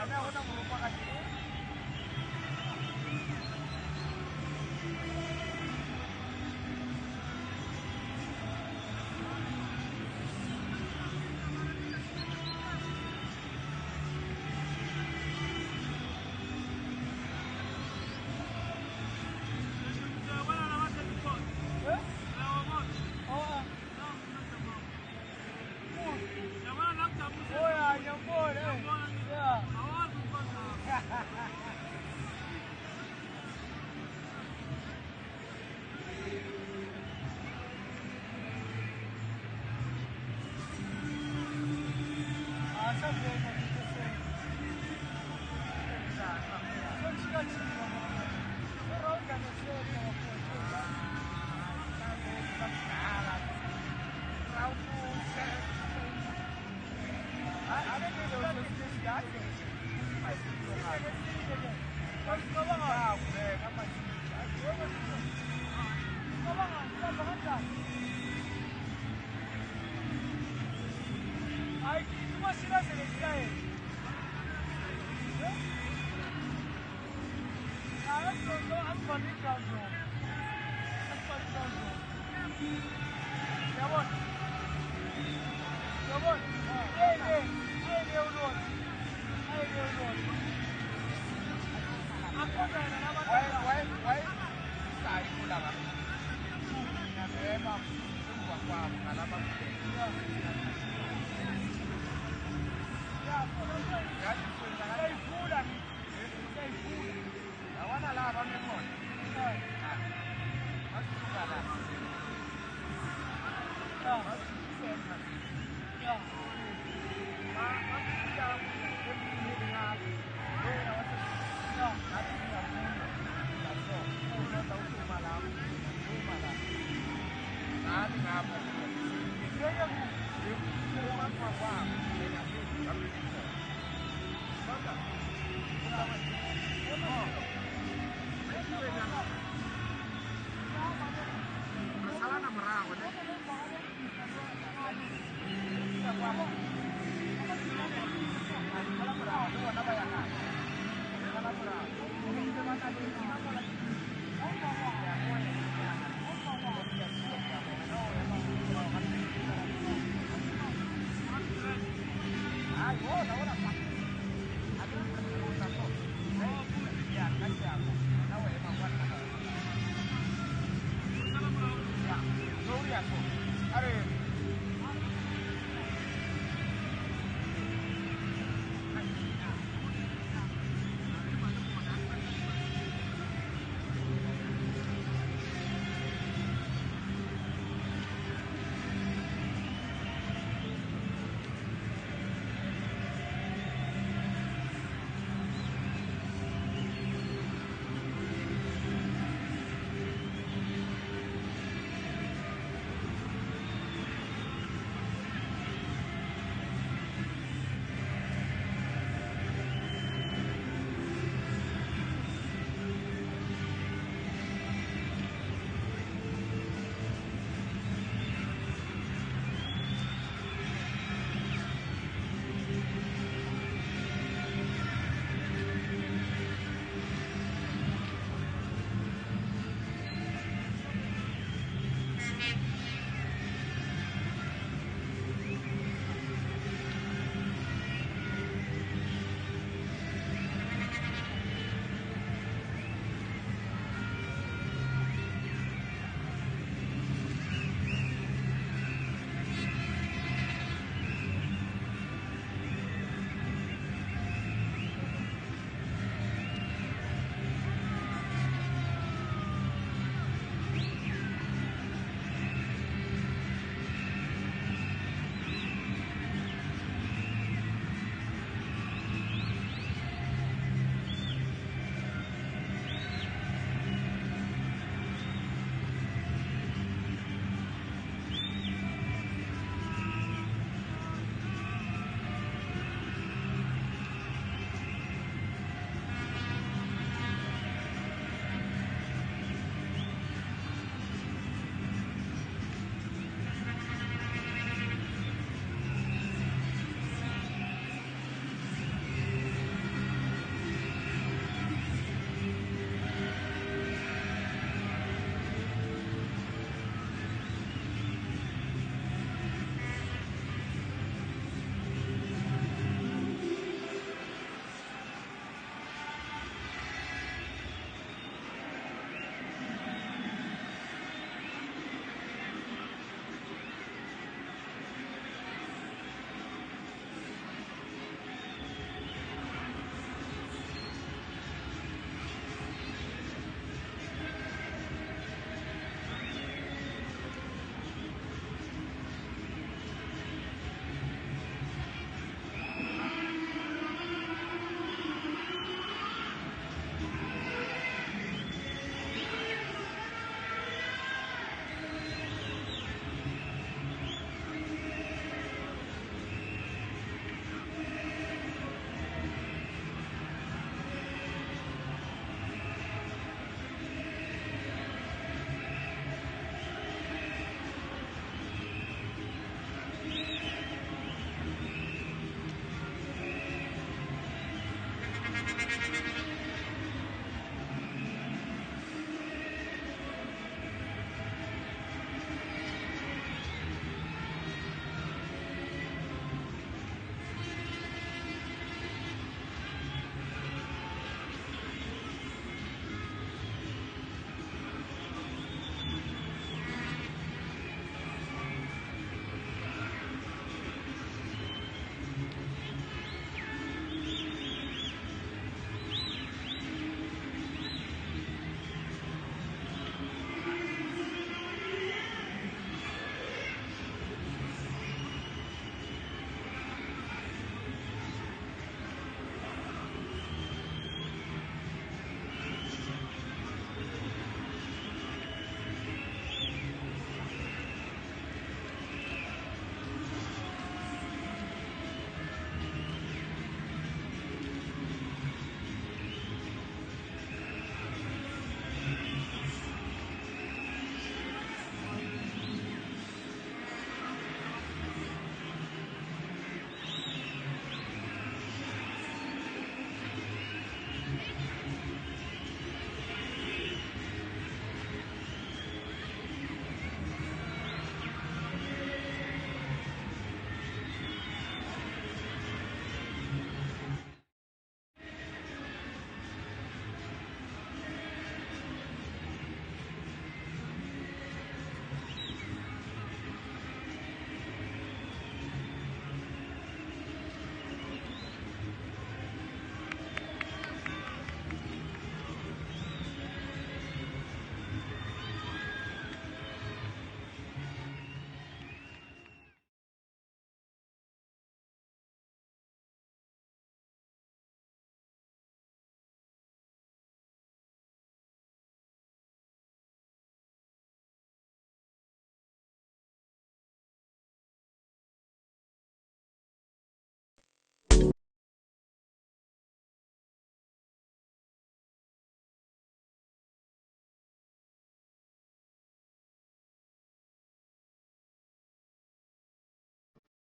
Ada orang merupakan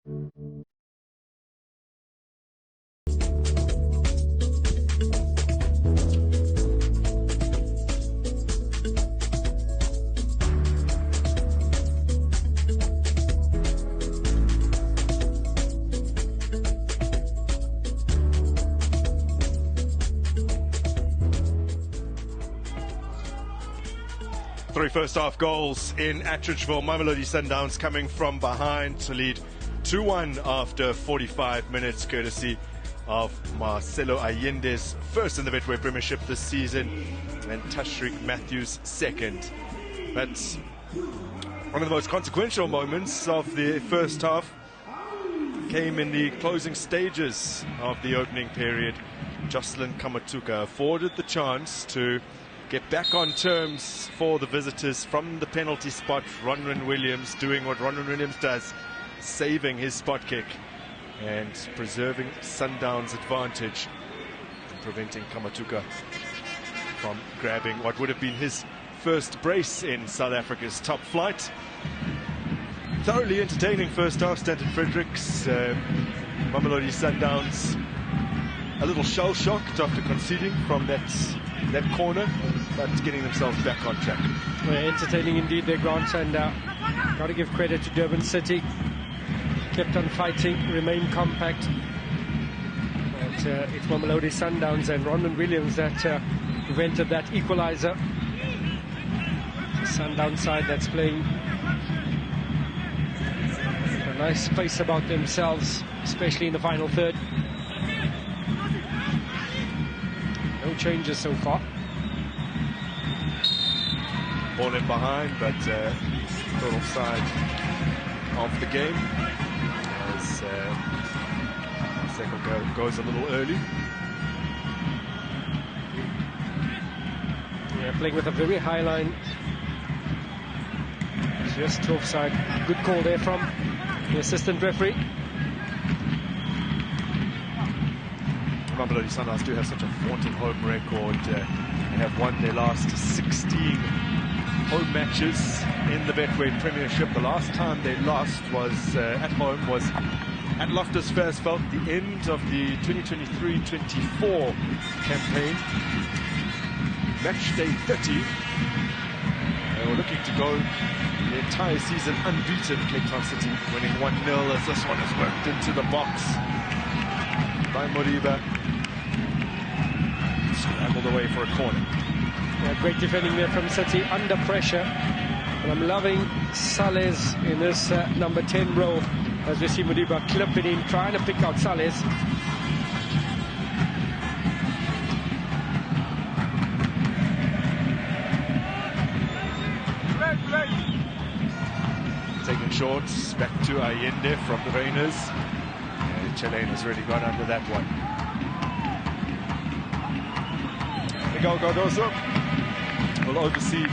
Three first-half goals in Attridgeville. Mamelodi Sundowns coming from behind to lead 2-1 after 45 minutes, courtesy of Marcelo Allende's first in the Betway Premiership this season, and Tashreeq Matthews' second. That's one of the most consequential moments of the first half. Came in the closing stages of the opening period. Jocelyn Kamatuka afforded the chance to get back on terms for the visitors from the penalty spot. Ronwen Williams doing what Ronwen Williams does, saving his spot kick and preserving Sundowns' advantage and preventing Kamatuka from grabbing what would have been his first brace in South Africa's top flight. Thoroughly entertaining first half. Stanton Fredericks, Mamelodi Sundowns a little shell-shocked after conceding from that corner, but getting themselves back on track. Well, entertaining indeed their Grant, and got to give credit to Durban City. Kept on fighting, remained compact. But it's Mamelodi Sundowns and Ronwen Williams that prevented that equalizer. Sundowns side that's playing a nice space about themselves, especially in the final third. No changes so far. Ball in behind, but total side of the game as Seko goes a little early. Yeah, playing with a very high line. Just offside. Good call there from the assistant referee. Mamelodi Sundowns do have such a vaunted home record. They have won their last 16 home matches in the Betway Premiership. The last time they lost was at home, was at Loftus Versfeld, the end of the 2023-24 campaign. Match day 30. They were looking to go the entire season unbeaten. Cape Town City winning 1-0 as this one is worked into the box by Moriba. Scrambled away for a corner. Yeah, great defending there from City under pressure. And I'm loving Salles in this number 10 role as we see Moriba clip it in, trying to pick out Salles. Taking shorts back to Allende from the Rainers. Chilean has really gone under that one. Miguel Cardoso will oversee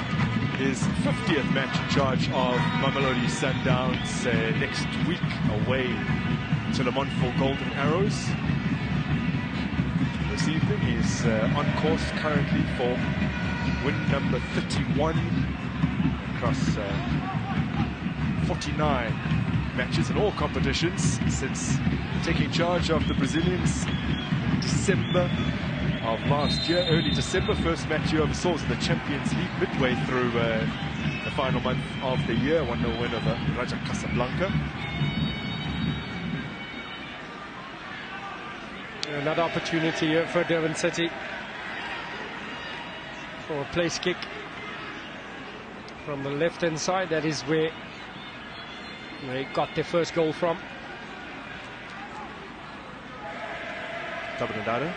his 50th match in charge of Mamelodi Sundowns next week away to Le Mans for Golden Arrows. This evening he's on course currently for win number 31 across 49 matches in all competitions since taking charge of the Brazilians in December of last year, early December. First match you oversaw was in the Champions League midway through the final month of the year. 1-0 win over Raja Casablanca. Another opportunity here for Durban City for a place kick from the left-hand side. That is where they got their first goal from. Tabanadada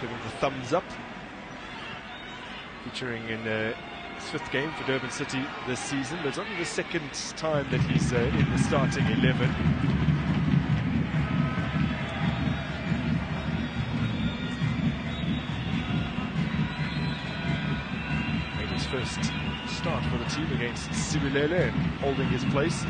giving the thumbs up, featuring in his 5th game for Durban City this season, but it's only the 2nd time that he's in the starting 11. Made his first start for the team against Sibilele and holding his place.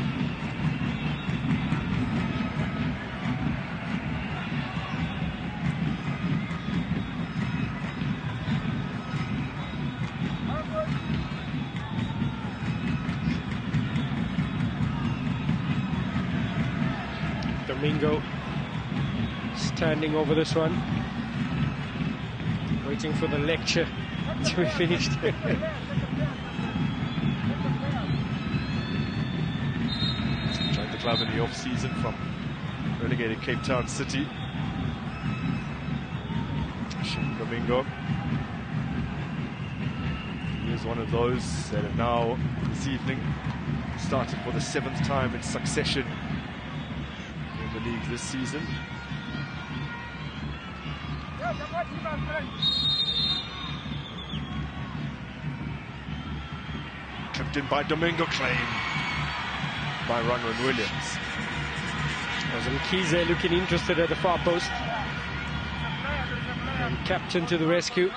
Domingo standing over this one, waiting for the lecture to be finished. Joined the club in the off-season from relegated Cape Town City. Domingo. He is one of those that have now, this evening, started for the 7th time in succession in the league this season. Clipped in by Domingo, claim by Ronwen Williams. Mkize looking interested at the far post. And captain to the rescue.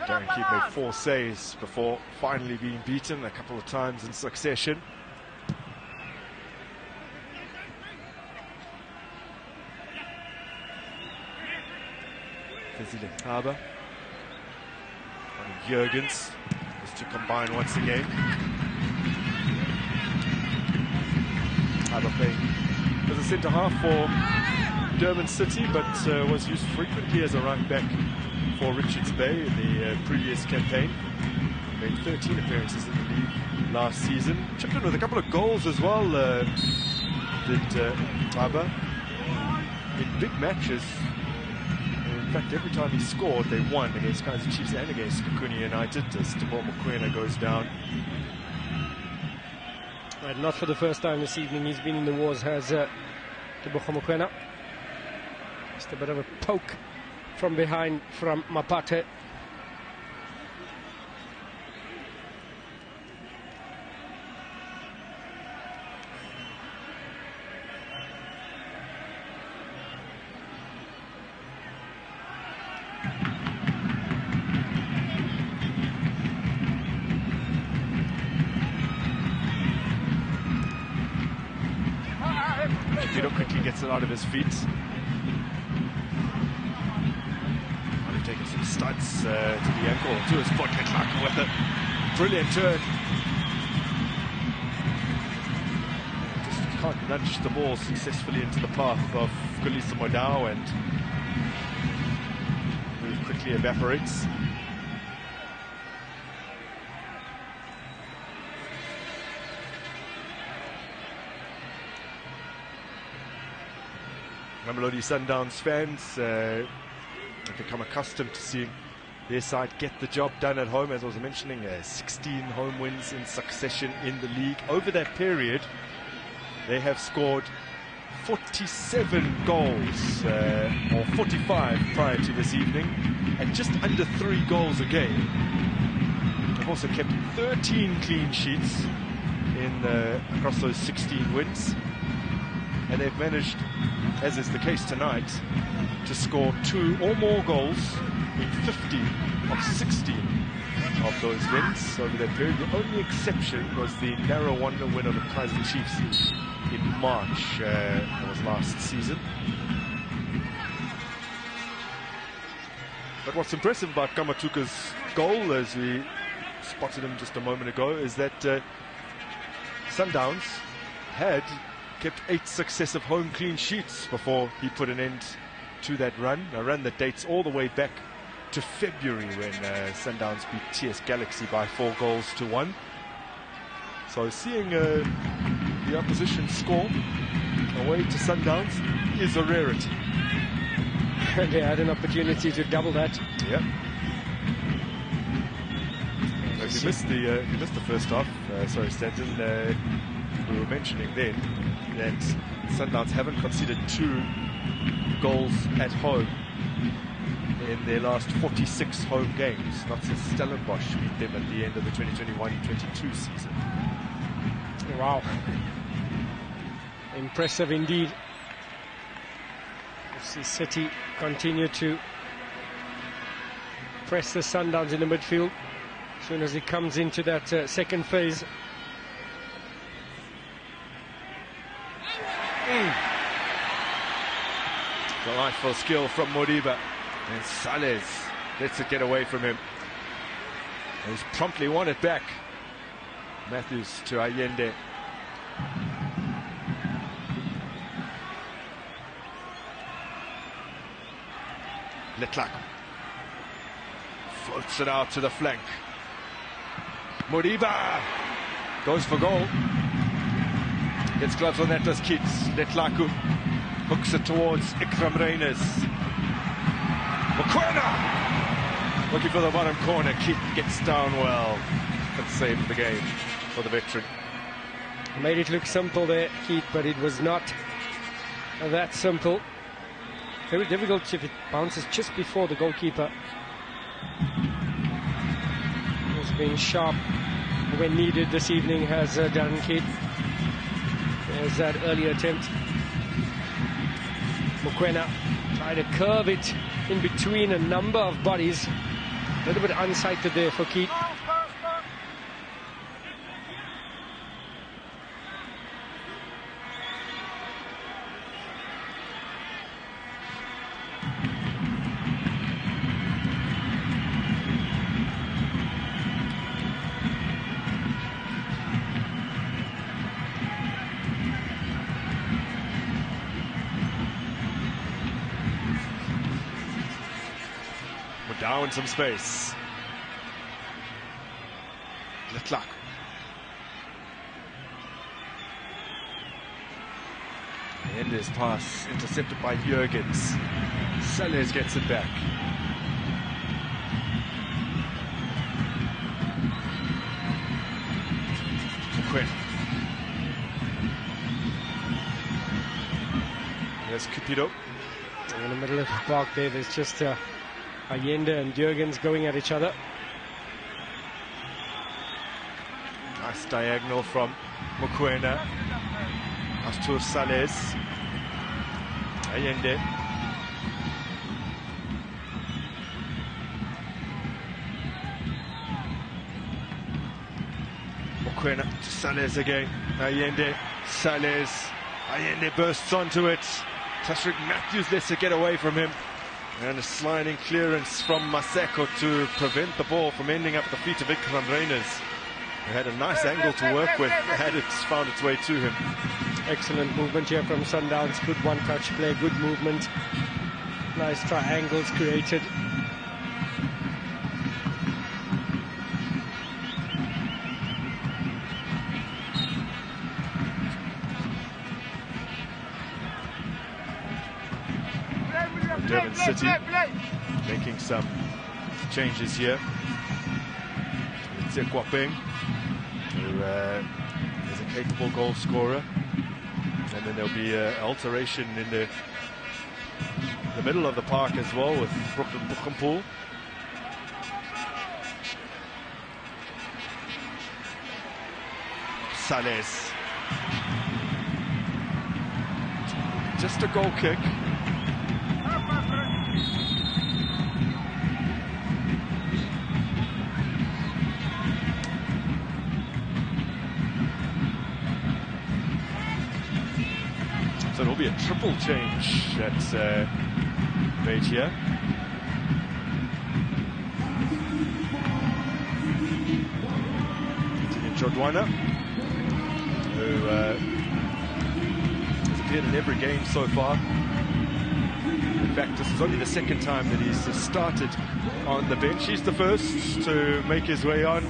Darren Keep made 4 saves before finally being beaten a couple of times in succession. Fizile Haber and Jurgens is to combine once again. Haber playing as a centre half for Durban City, but was used frequently as a right back for Richards Bay in the previous campaign. Made 13 appearances in the league last season. Chipped in with a couple of goals as well, did Haber. In big matches, in fact, every time he scored, they won against Kaizer Chiefs and against Kakuni United as Tabo Mokoena goes down. Right, not for the first time this evening he's been in the wars, has Tabo Mokoena. Just a bit of a poke from behind from Mapate. Kipiro quickly gets it out of his feet. Taking some studs to the ankle, to his foot. Clark with a brilliant turn. Just can't nudge the ball successfully into the path of Kulisa Modao, and move quickly evaporates. Mamelodi Sundowns fans have become accustomed to seeing their side get the job done at home. As I was mentioning, 16 home wins in succession in the league. Over that period, they have scored 47 goals, or 45 prior to this evening, and just under 3 goals a game. They've also kept 13 clean sheets across those 16 wins, and they've managed, as is the case tonight, to score 2 or more goals in 50 of 16 of those wins over that period. The only exception was the narrow wonder win over Kaizer Chiefs in March, that was last season. But what's impressive about Kamatuka's goal, as we spotted him just a moment ago, is that Sundowns had kept 8 successive home clean sheets before he put an end to that run, a run that dates all the way back to February when Sundowns beat TS Galaxy by 4-1. So seeing the opposition score away to Sundowns is a rarity. And they had an opportunity to double that. Yeah. He missed the first half. Sorry, Stanton. We were mentioning then that Sundowns haven't conceded 2 goals at home in their last 46 home games, not since Stellenbosch beat them at the end of the 2021-22 season. Wow. Impressive indeed. FC City continue to press the Sundowns in the midfield. As soon as he comes into that second phase, Delightful skill from Modiba. And Sales lets it get away from him. And he's promptly won it back. Matthews to Allende. Letlak floats it out to the flank. Modiba goes for goal. Gets gloves on that, does Keats. Letlaku hooks it towards Ikram Reyners. Mokoena looking for the bottom corner. Keats gets down well. Good save of the game for the veteran. Made it look simple there, Keith, but it was not that simple. Very difficult if it bounces just before the goalkeeper. He's been sharp when needed this evening, has Darren Keith. There's that early attempt. Mokoena tried to curve it in between a number of bodies. A little bit unsighted there for Keith. Down some space. Letlak. And his pass intercepted by Jurgens. Sellers gets it back. Quinn. There's Cupido. In the middle of the park there, there's just Allende and Jurgens going at each other. Nice diagonal from Mokoena. Astur Sales. Allende. Mokoena to Sales again. Allende. Sales. Allende bursts onto it. Tashrik Matthews lets it get away from him. And a sliding clearance from Maseko to prevent the ball from ending up at the feet of Ikram Reyners, who had a nice angle to work with, had it found its way to him. Excellent movement here from Sundowns. Good one-touch play, good movement. Nice triangles created. Durban City making some changes here. Kwapeng, who is a capable goal scorer, and then there'll be an alteration in the middle of the park as well with Brooklyn Buchampool. Sales. Just a goal kick. So it'll be a triple change at made here. Jodwana, who has appeared in every game so far. In fact, this is only the second time that he's started on the bench. He's the first to make his way on.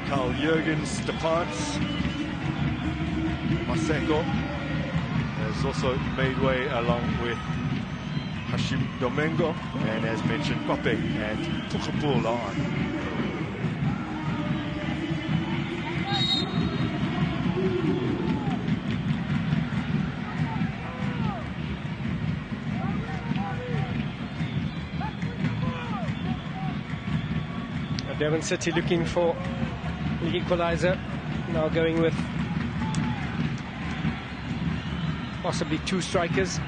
Carl Jurgens departs. Maseko has also made way along with Hashim Domingo, and as mentioned, Kope and Tuchapul on. Durban City looking for the equalizer, now going with possibly two strikers.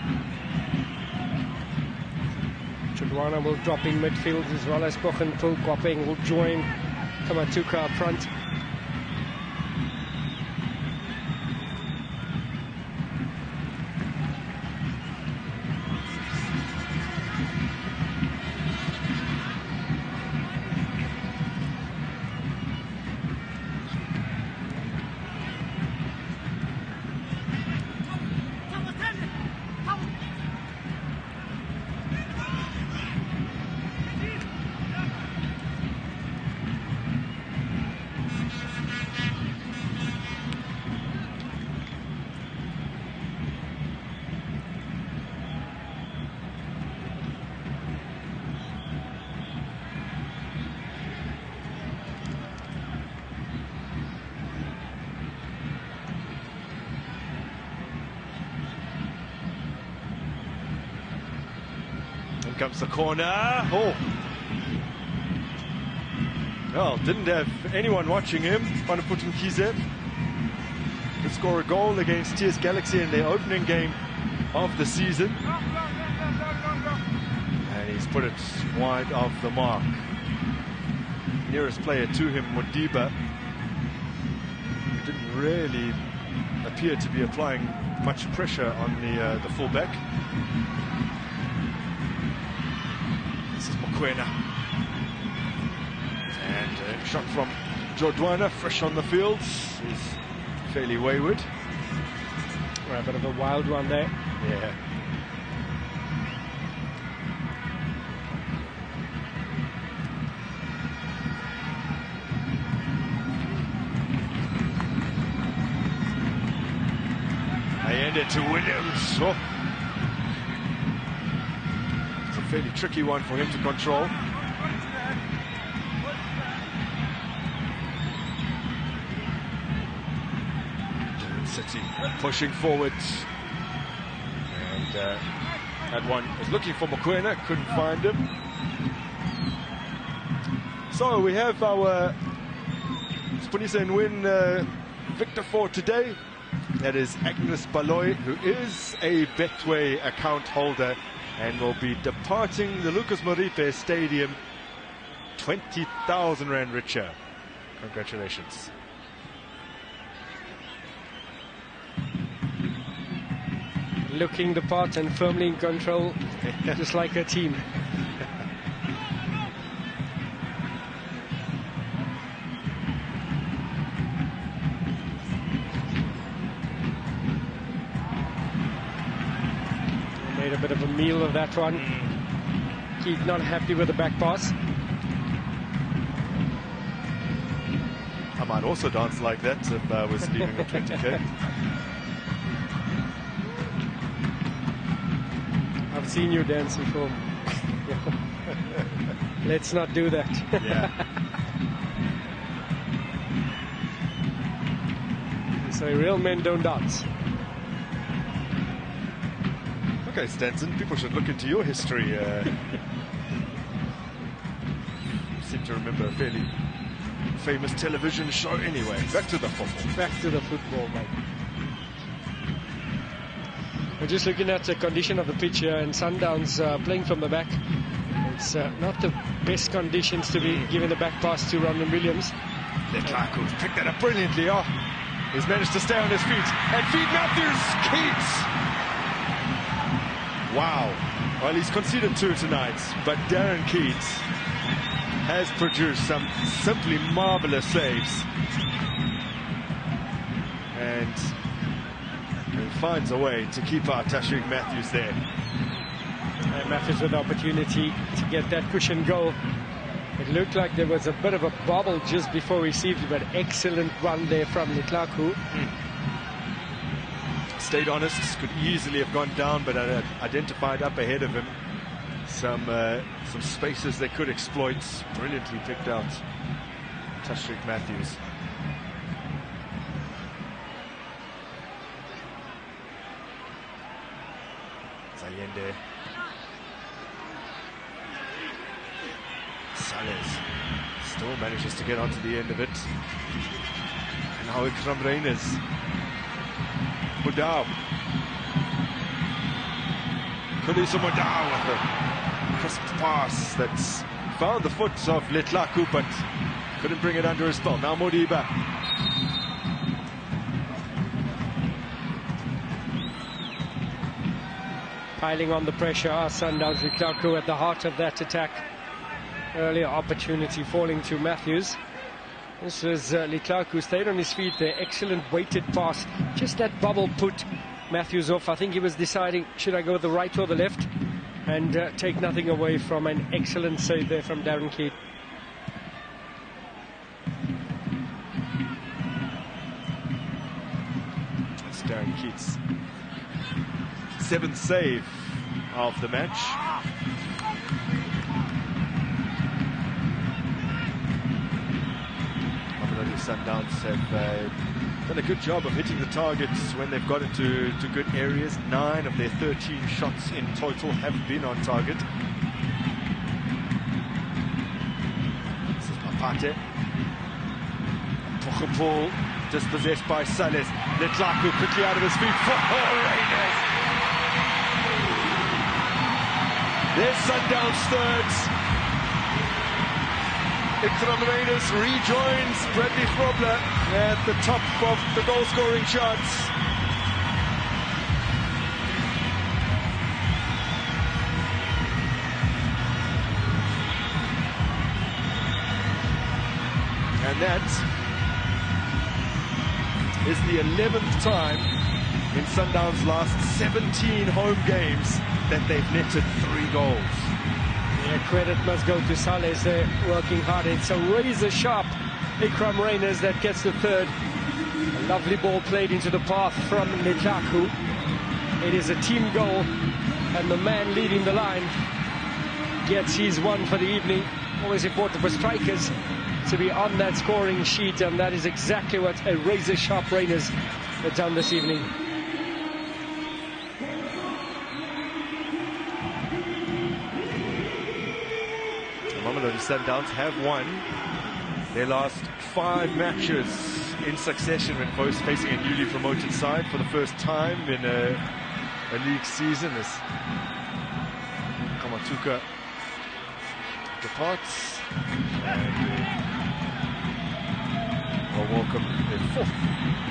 Chudwana will drop in midfield as well as Bochenpoel. Kwapeng will join Kamatuka up front. comes the corner. Oh. Well, didn't have anyone watching him. Panuputum Kize to score a goal against TS Galaxy in their opening game of the season. And he's put it wide of the mark. Nearest player to him, Modiba, who didn't really appear to be applying much pressure on the fullback. This is Mokoena. And a shot from Jordwana, fresh on the field. He's fairly wayward. A bit of a wild one there. Yeah. To Williams. Oh. It's a fairly tricky one for him to control. Durban City pushing forward. And that one was looking for Mokoena, couldn't find him. So we have our Spunisa and Win victor for today. That is Agnes Baloy, who is a Betway account holder and will be departing the Lucas Moripe Stadium 20,000 Rand richer. Congratulations. Looking the part and firmly in control, just like her team. Made a bit of a meal of that one. Keith not happy with the back pass. I might also dance like that if I was leaving a 20k. I've seen you dance before. Let's not do that. Yeah. So real men don't dance. Okay, Stenson, people should look into your history. You seem to remember a fairly famous television show. Anyway, back to the football. Back to the football, mate. We're just looking at the condition of the pitch here, and Sundowns playing from the back. It's not the best conditions to be giving the back pass to Ronald Williams. Letlaku's picked that up brilliantly. Oh, he's managed to stay on his feet and feed Matthews. Keats. Wow. Well, he's conceded 2 tonight, but Darren Keats has produced some simply marvelous saves. And finds a way to keep out Tashreeq Matthews there. And Matthews with the opportunity to get that cushion goal. It looked like there was a bit of a bobble just before received, but excellent run there from Letlaku. Stayed honest, could easily have gone down, but identified up ahead of him some spaces they could exploit. Brilliantly picked out Tashreeq Matthews. Zayende. Sales still manages to get onto the end of it. And now Ikram Reyners. Mudau. Khaliso Mudau with a crisp pass that's found the foot of Letlaku, but couldn't bring it under his spell. Now Modiba. Piling on the pressure are Sundowns. Letlaku at the heart of that attack. Earlier opportunity falling to Matthews. This was Letlaku, stayed on his feet there. Excellent weighted pass. Just that bubble put Matthews off. I think he was deciding, should I go the right or the left? And take nothing away from an excellent save there from Darren Keat. That's Darren Keat's 7th save of the match. Sundowns have done a good job of hitting the targets when they've got into good areas. 9 of their 13 shots in total have been on target. Pate. Pochapol dispossessed by Sales. Letlaku quickly out of his feet for Rangers. There's Sundowns thirds. Ikram Rangers rejoins Bradley Grobler at the top of the goal-scoring charts. And that is the 11th time in Sundowns' last 17 home games that they've netted 3 goals. Yeah, credit must go to Sales. They're working hard. It's a razor-sharp Ikram Reyners that gets the third. A lovely ball played into the path from Letlaku. It is a team goal, and the man leading the line gets his one for the evening. Always important for strikers to be on that scoring sheet, and that is exactly what a razor-sharp Reyners have done this evening. Mamelodi Sundowns have won their last 5 matches in succession when both facing a newly promoted side for the first time in a league season. As Kamatuka departs, and we'll welcome their 4th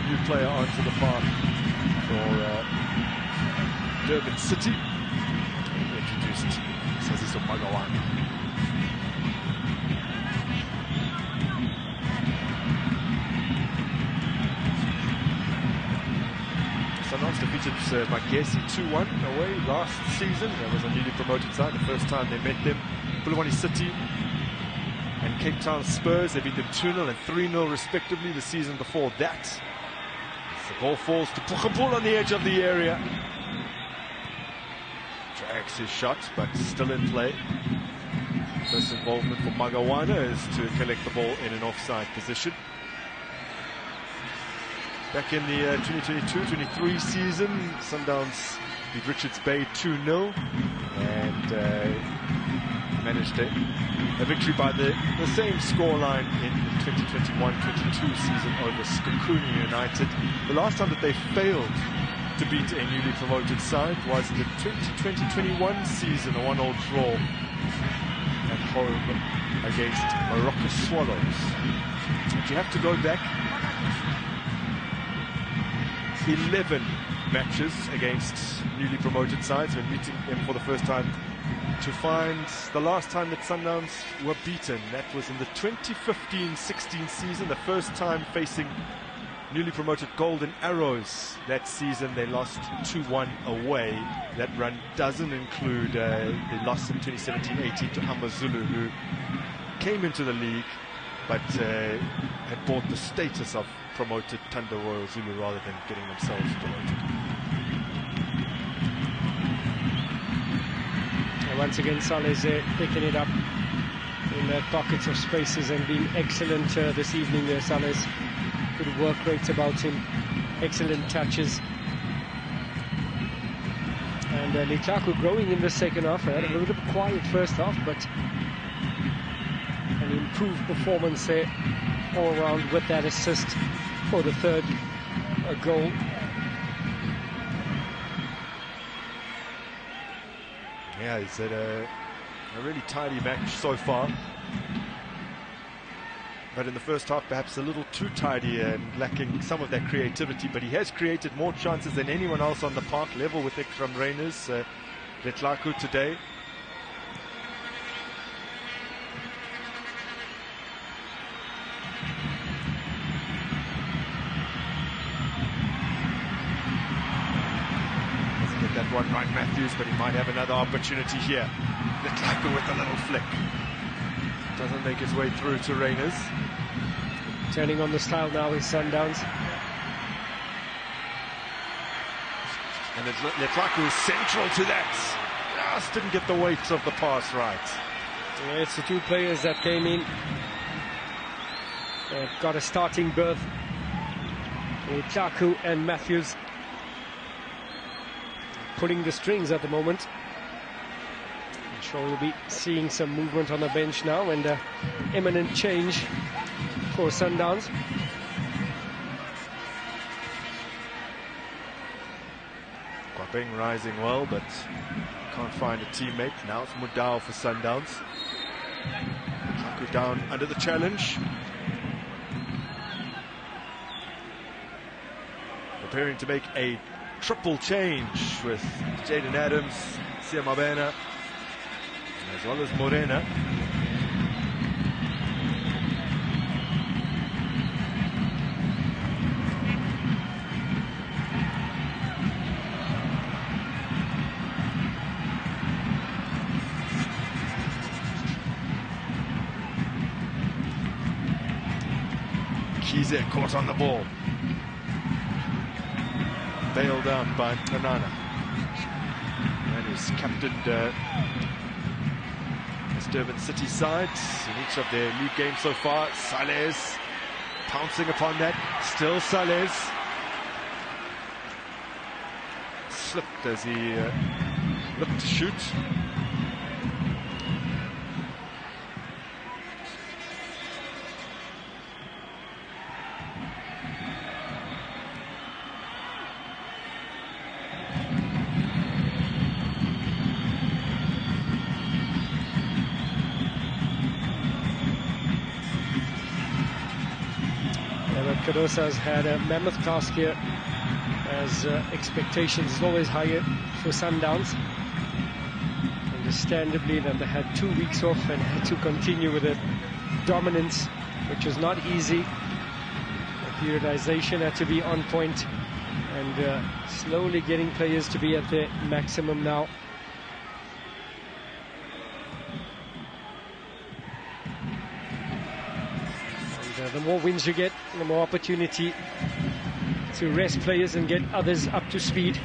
new player onto the park for Durban City. Introduced Saziso Magawana. Sundowns defeated Magesi 2-1 away last season. That was a newly promoted side, the first time they met them. Bulawani City and Cape Town Spurs, they beat them 2-0 and 3-0 respectively the season before that. The ball falls to Pochapol on the edge of the area. Drags his shot, but still in play. First involvement for Magawana is to collect the ball in an offside position. Back in the 2022-23 season, Sundowns beat Richards Bay 2-0 and managed a victory by the same scoreline in the 2021-22 season over Skakuni United. The last time that they failed to beat a newly promoted side was the 2020-21 season, a 1-1 draw at home against Morocco Swallows. But you have to go back 11 matches against newly promoted sides when meeting them for the first time to find the last time that Sundowns were beaten. That was in the 2015-16 season, the first time facing newly promoted Golden Arrows that season. They lost 2-1 away. That run doesn't include the loss in 2017-18 to Amazulu, who came into the league but had bought the status of promoted Thunder Royal Zulu rather than getting themselves promoted. And once again, Saleh picking it up in pockets of spaces and being excellent this evening. Saleh's good work rate about him, excellent touches. And Letlaku growing in the second half. Had a little bit quiet first half, but an improved performance there all around with that assist for the third goal. Yeah, he's had a really tidy match so far. But in the first half, perhaps a little too tidy and lacking some of that creativity. But he has created more chances than anyone else on the park, level with Ikram Reyners. Letlaku today. That one right, Matthews, but he might have another opportunity here. Letlaku with a little flick. Doesn't make his way through to Reyners. Turning on the style now is Sundowns. And Letlaku is central to that. Just didn't get the weight of the pass right. Yeah, it's the two players that came in. Got a starting berth. Letlaku and Matthews pulling the strings at the moment. I'm sure we'll be seeing some movement on the bench now, and imminent change for Sundowns. Kwapeng rising well, but can't find a teammate. Now it's Mudau for Sundowns. Haku down under the challenge. Preparing to make a triple change with Jaden Adams, Sia Mabena, as well as Morena. Kize caught on the ball. Bailed out by Tanana. And he's captained this Durban City side in each of their league games so far. Salles pouncing upon that. Still Salles. Slipped as he looked to shoot. Cardosa has had a mammoth task here, as expectations is always higher for Sundowns. Understandably, that they had 2 weeks off and had to continue with a dominance, which was not easy. The periodization had to be on point, and slowly getting players to be at their maximum now. The more wins you get, the more opportunity to rest players and get others up to speed.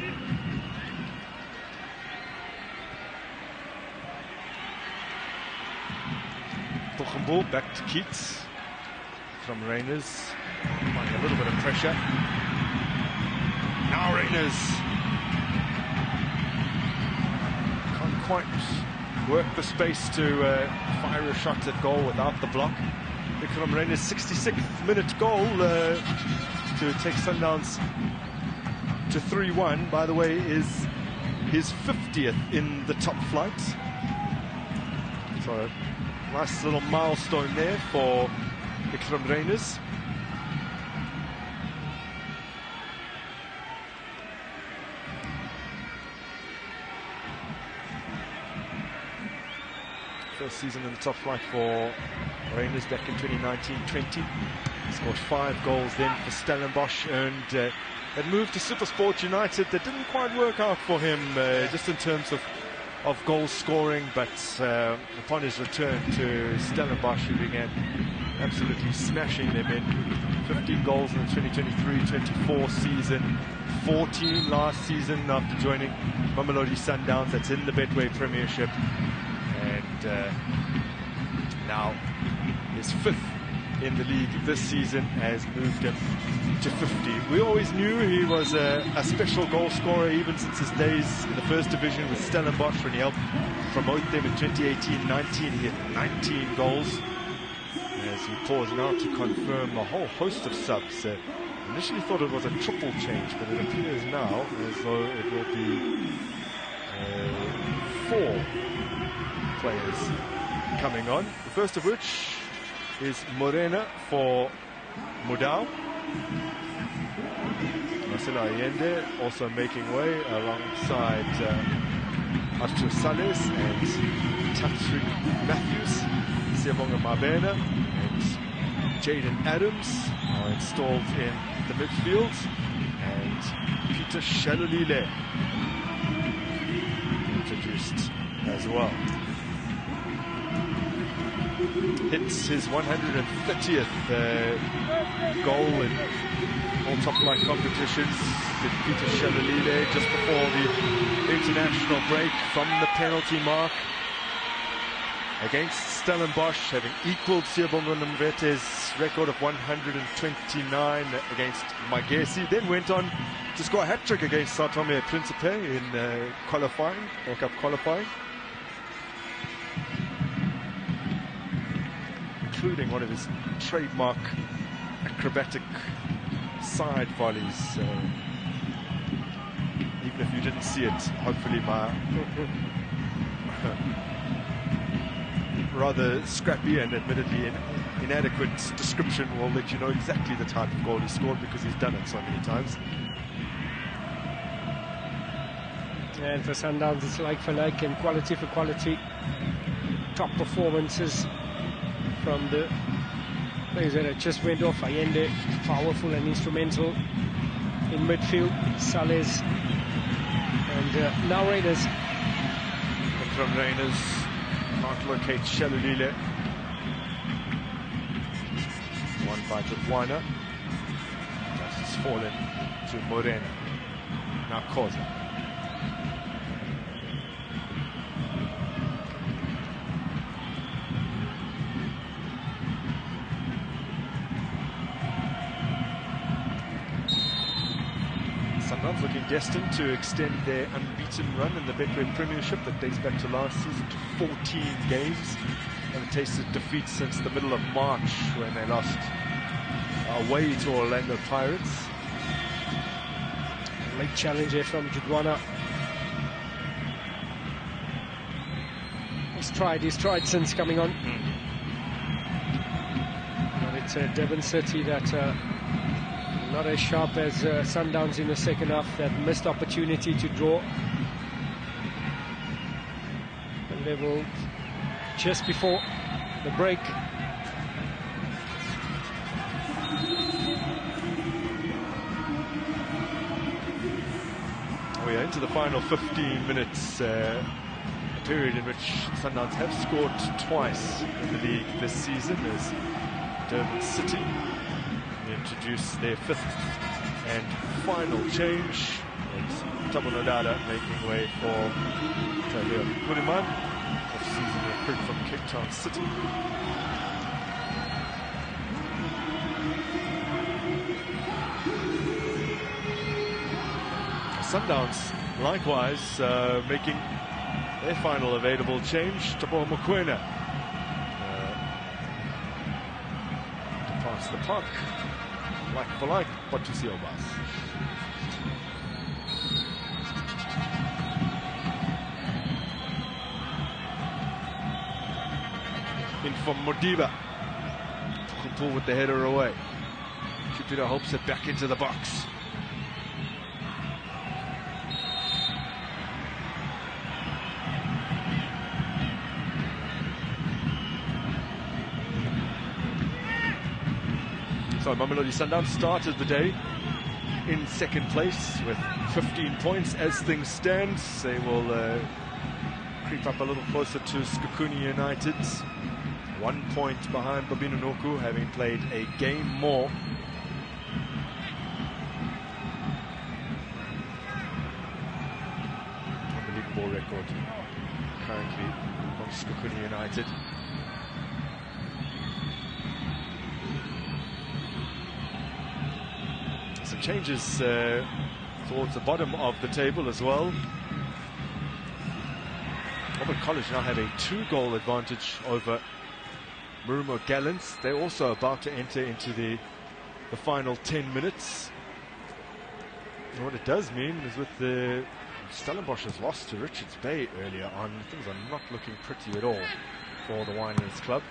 Ball back to Keats from Rainers, finding a little bit of pressure. Now Rainers can't quite work the space to fire a shot at goal without the block. From Rainers' 66th minute goal to take Sundowns to 3-1, by the way, is his 50th in the top flight. So a nice little milestone there for Ikram Rainers. First season in the top flight for Rainers back in 2019-20. Scored 5 goals then for Stellenbosch, and had moved to Supersport United. That didn't quite work out for him, just in terms of goal scoring, but upon his return to Stellenbosch, he began absolutely smashing them in. 15 goals in the 2023-24 season, 14 last season after joining Mamelodi Sundowns. That's in the Betway Premiership, and now his 5th in the league this season has moved him to 50. We always knew he was a special goal scorer, even since his days in the first division with Stellenbosch when he helped promote them in 2018-19. He had 19 goals. As he paused now to confirm a whole host of subs. Initially thought it was a triple change, but it appears now as though it will be 4 players coming on. The first of which is Morena for Mudau. Marcelo Allende also making way alongside Arthur Salles and Tatsrik Matthews. Siyabonga Mabena and Jaden Adams are installed in the midfield, and Peter Shalulile introduced as well. Hits his 130th goal in all top flight competitions with Peter Shalulile just before the international break from the penalty mark against Stellenbosch, having equaled Siyabonga Mvete's record of 129 against Magesi. Then went on to score a hat-trick against Sao Tome Principe in qualifying, World Cup qualifying. including one of his trademark acrobatic side volleys. Even if you didn't see it, hopefully my rather scrappy and admittedly inadequate description will let you know exactly the type of goal he scored, because he's done it so many times. And for Sundowns, it's like for like and quality for quality. Top performances from the players that just went off. Allende, powerful and instrumental in midfield. Sales and now Raiders. And from Raiders, can't locate Shalulile. One by Jodwana. Just has fallen to Morena. Now Koza. Sundowns looking destined to extend their unbeaten run in the Betway Premiership that dates back to last season to 14 games. Haven't tasted defeat since the middle of March when they lost away to Orlando Pirates. Late challenge here from Jodwana. He's tried since coming on. But it's Durban City that not as sharp as Sundowns in the second half. That missed opportunity to draw. The level just before the break. We are into the final 15 minutes, a period in which Sundowns have scored twice in the league this season as Durban City introduce their fifth and final change. It's Thabo Nodada making way for Tadeo Kuriman, off-season recruit from Cape Town City. Sundowns likewise making their final available change. Tabo Mokoena departs the park. Like for like, but to see Obas. In from Modiba. Kumpul with the header away. Jupiter hopes it back into the box. So Mamelodi Sundowns started the day in second place with 15 points. As things stand, they will creep up a little closer to Skukuni United. 1 point behind Babino Noku, having played a game more. Unbelievable record currently on Skukuni United. Some changes towards the bottom of the table as well. Auburn College now have a 2-goal advantage over Murumo Gallants. They're also about to enter into the final 10 minutes. And what it does mean is with the Stellenbosch's loss to Richards Bay earlier on, things are not looking pretty at all for the Winelands club.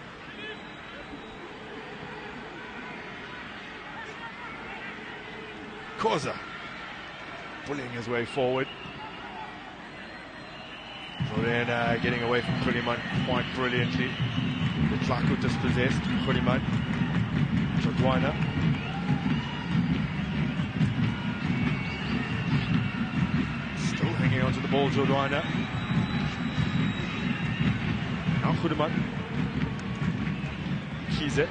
Koza pulling his way forward. Morena getting away from Kuliman quite brilliantly. Letlaku dispossessed. Kuliman. Jodwana. Still hanging onto the ball, Jodwana. Now Kuliman. Kize.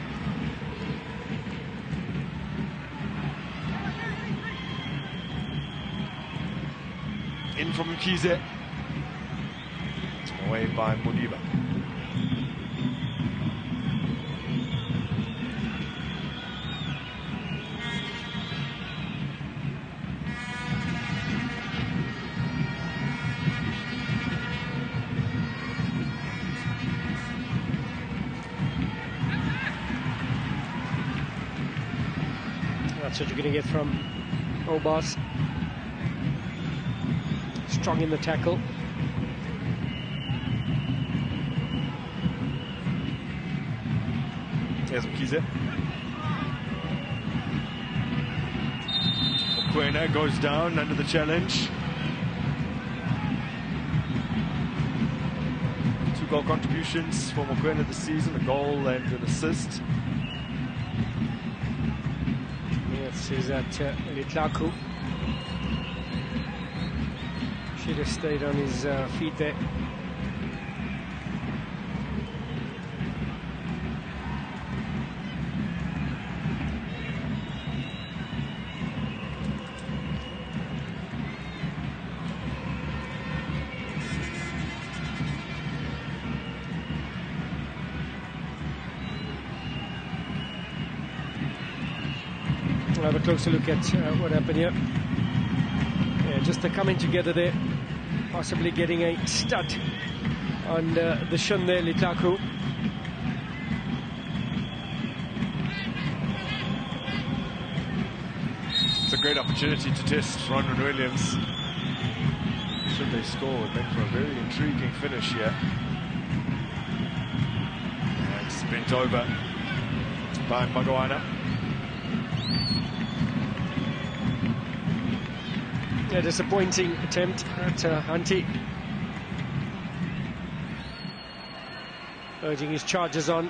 In from Kize. Away by Modiba. That's what you're going to get from Obas. Strong in the tackle. There's Mkize. Mokoena goes down under the challenge. 2 goal contributions for Mokoena this season, a goal and an assist. Yes, is that Litlaku. Should have stayed on his feet there. We'll have a closer look at what happened here. Yeah, just the coming together there, possibly getting a stud on the shin there, Litlaku. It's a great opportunity to test Ronwen Williams. Should they score, it would make for a very intriguing finish here. And it's bent over by Magoana. A disappointing attempt at Hunty. Urging his charges on.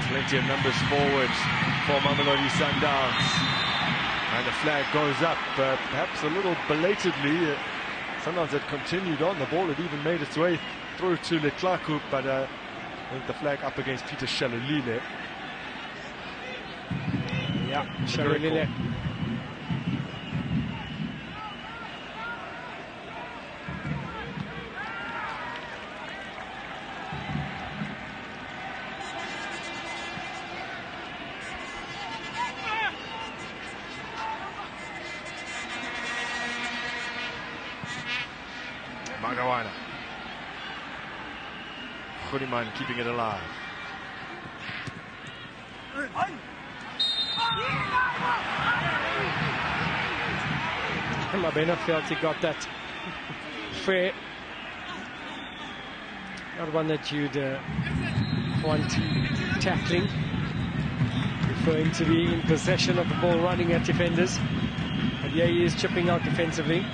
Plenty of numbers forward for Mamelodi Sundowns. And the flag goes up, perhaps a little belatedly. Sundowns had continued on. The ball had even made its way through to Letlaku, but I think the flag up against Peter Shalulile. Yeah, Shalulile. Magawana. Khuniman keeping it alive. Mabena felt he got that fair. Not one that you'd want tackling. Preferring to be in possession of the ball, running at defenders. But yeah, he is chipping out defensively.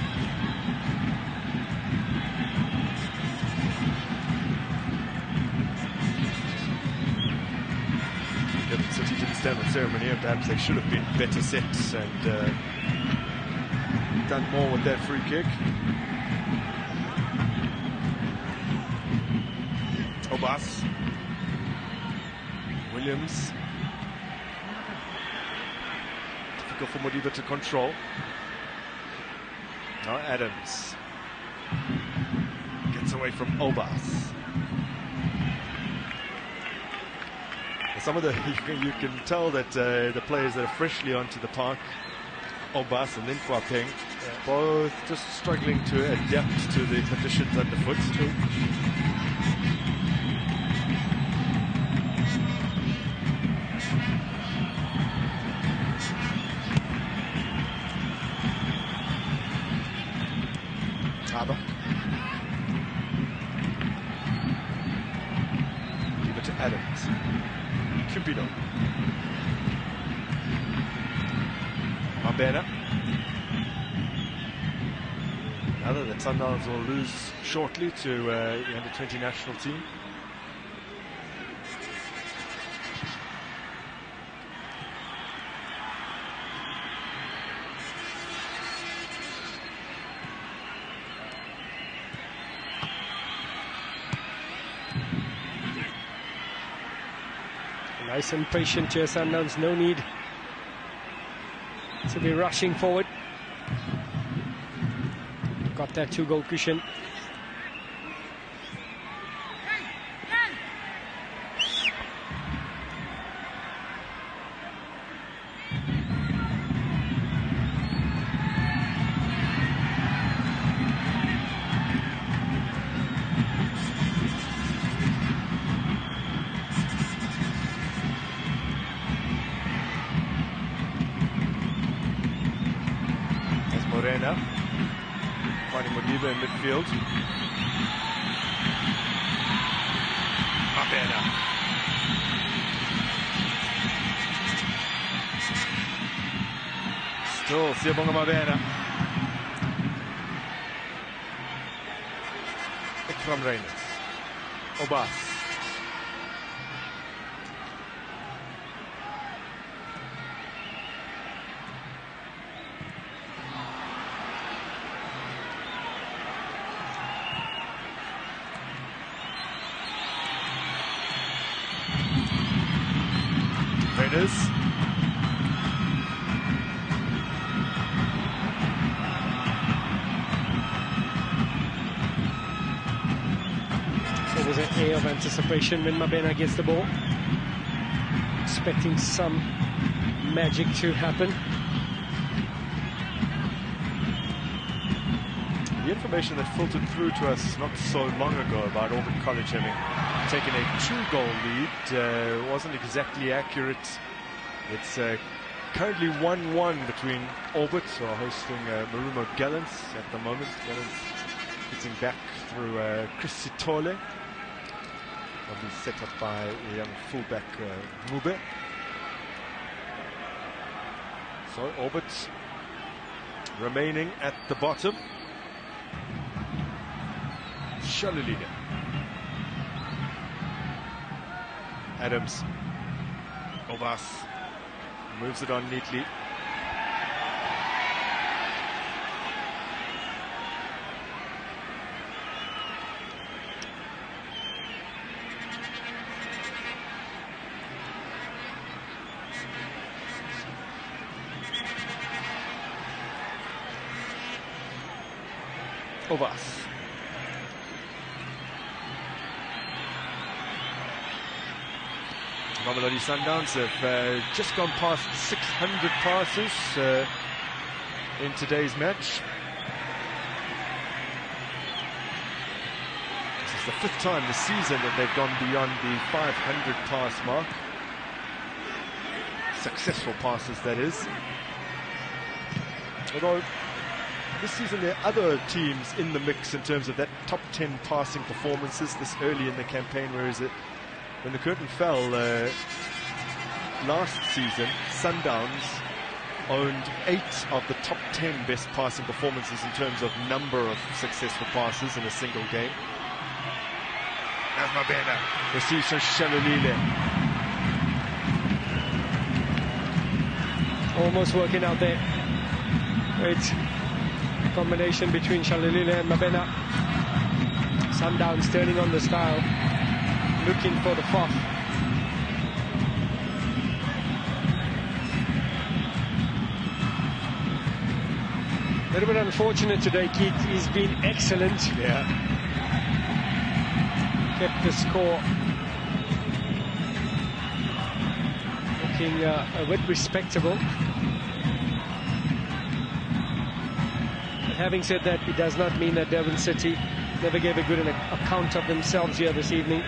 City didn't stand on ceremony, and perhaps they should have been better set and done more with that free kick. Obas. Williams. Difficult for Modiba to control. Now Adams. Gets away from Obas. Some of the you can tell that the players that are freshly onto the park, Obas and then Kwapeng, both just struggling to adapt to the conditions underfoot. Aber. Give it to Adams. Cupido. Mabena. Now that Sundowns will lose shortly to the under-20 national team. Nice and patient here, Sundowns. No need to be rushing forward. Got that 2-goal cushion. Mabena finding Modiba in midfield. Mabena. Still Siyabonga Mabena. Ikram Reynolds. Obas. Raiders. So there's an air of anticipation when Mabena gets the ball, expecting some magic to happen. The information that filtered through to us not so long ago about Auburn College having taken a 2-goal lead wasn't exactly accurate. It's currently 1-1 between Orbit, who are hosting Marumo Gallants at the moment. Gallants hitting back through Chris Sitole. Probably set up by a young fullback Mube. So Orbit remaining at the bottom. Shalulile. Adams. Obas moves it on neatly. Obas. Mamelodi Sundowns have just gone past 600 passes in today's match. This is the 5th time this season that they've gone beyond the 500 pass mark. Successful passes, that is. Although this season there are other teams in the mix in terms of that top 10 passing performances this early in the campaign, whereas when the curtain fell last season, Sundowns owned 8 of the top 10 best passing performances in terms of number of successful passes in a single game. As Mabena receives from Shalulile. Almost working out there. Great combination between Shalulile and Mabena. Sundowns turning on the style, looking for the fourth. A little bit unfortunate today, Keith. He's been excellent. Yeah. Kept the score looking a bit respectable. But having said that, it does not mean that Durban City never gave a good account of themselves here this evening.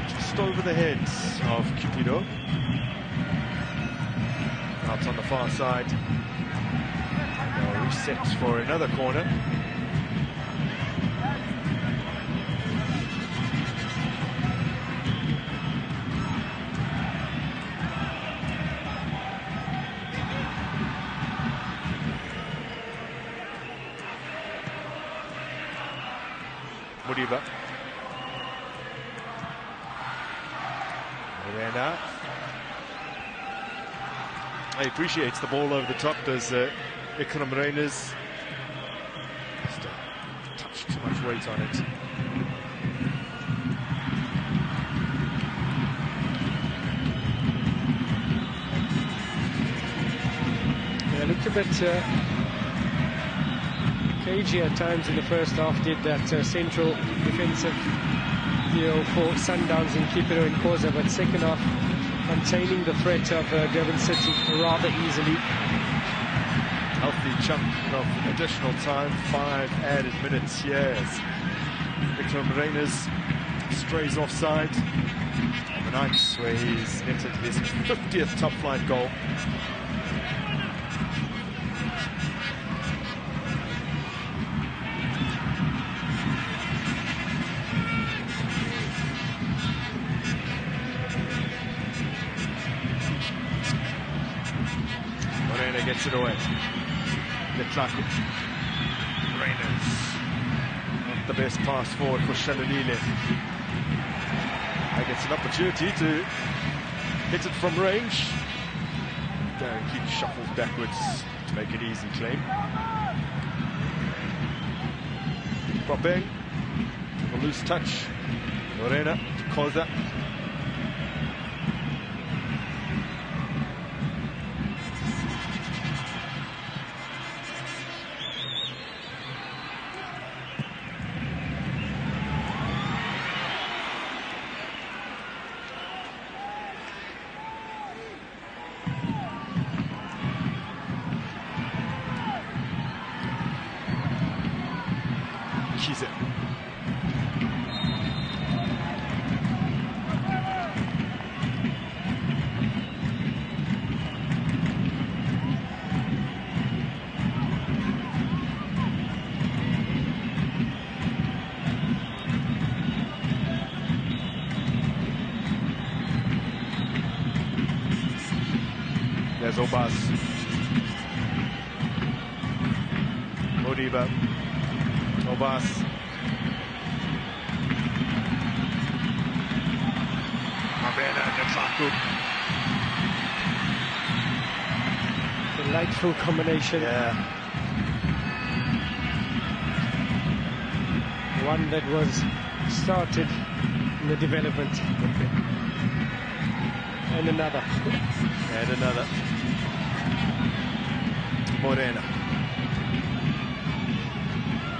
Just over the heads of Cupido. Out on the far side. Now reset for another corner. Modiba. Morena. He appreciates the ball over the top, does Ikram Reynolds. Just a touch too much weight on it. Yeah, looked a bit cagey at times in the first half, did that central defensive deal for Sundowns and Cupido and Koza, but second half containing the threat of Durban City rather easily. chunk of additional time, 5 added minutes here as Victor Morenas strays offside on the night where he's entered his 50th top flight goal. Morena gets it away. Letlaku. Morenas. Not the best pass forward for Shalulile. He gets an opportunity to hit it from range. Darren Keith shuffles backwards to make an easy claim. Propeng. A loose touch. Morena to Koza. Kize. There's Obas. Modiba. Obas. Delightful combination. Yeah. One that was started in the development. And another. And another. Morena.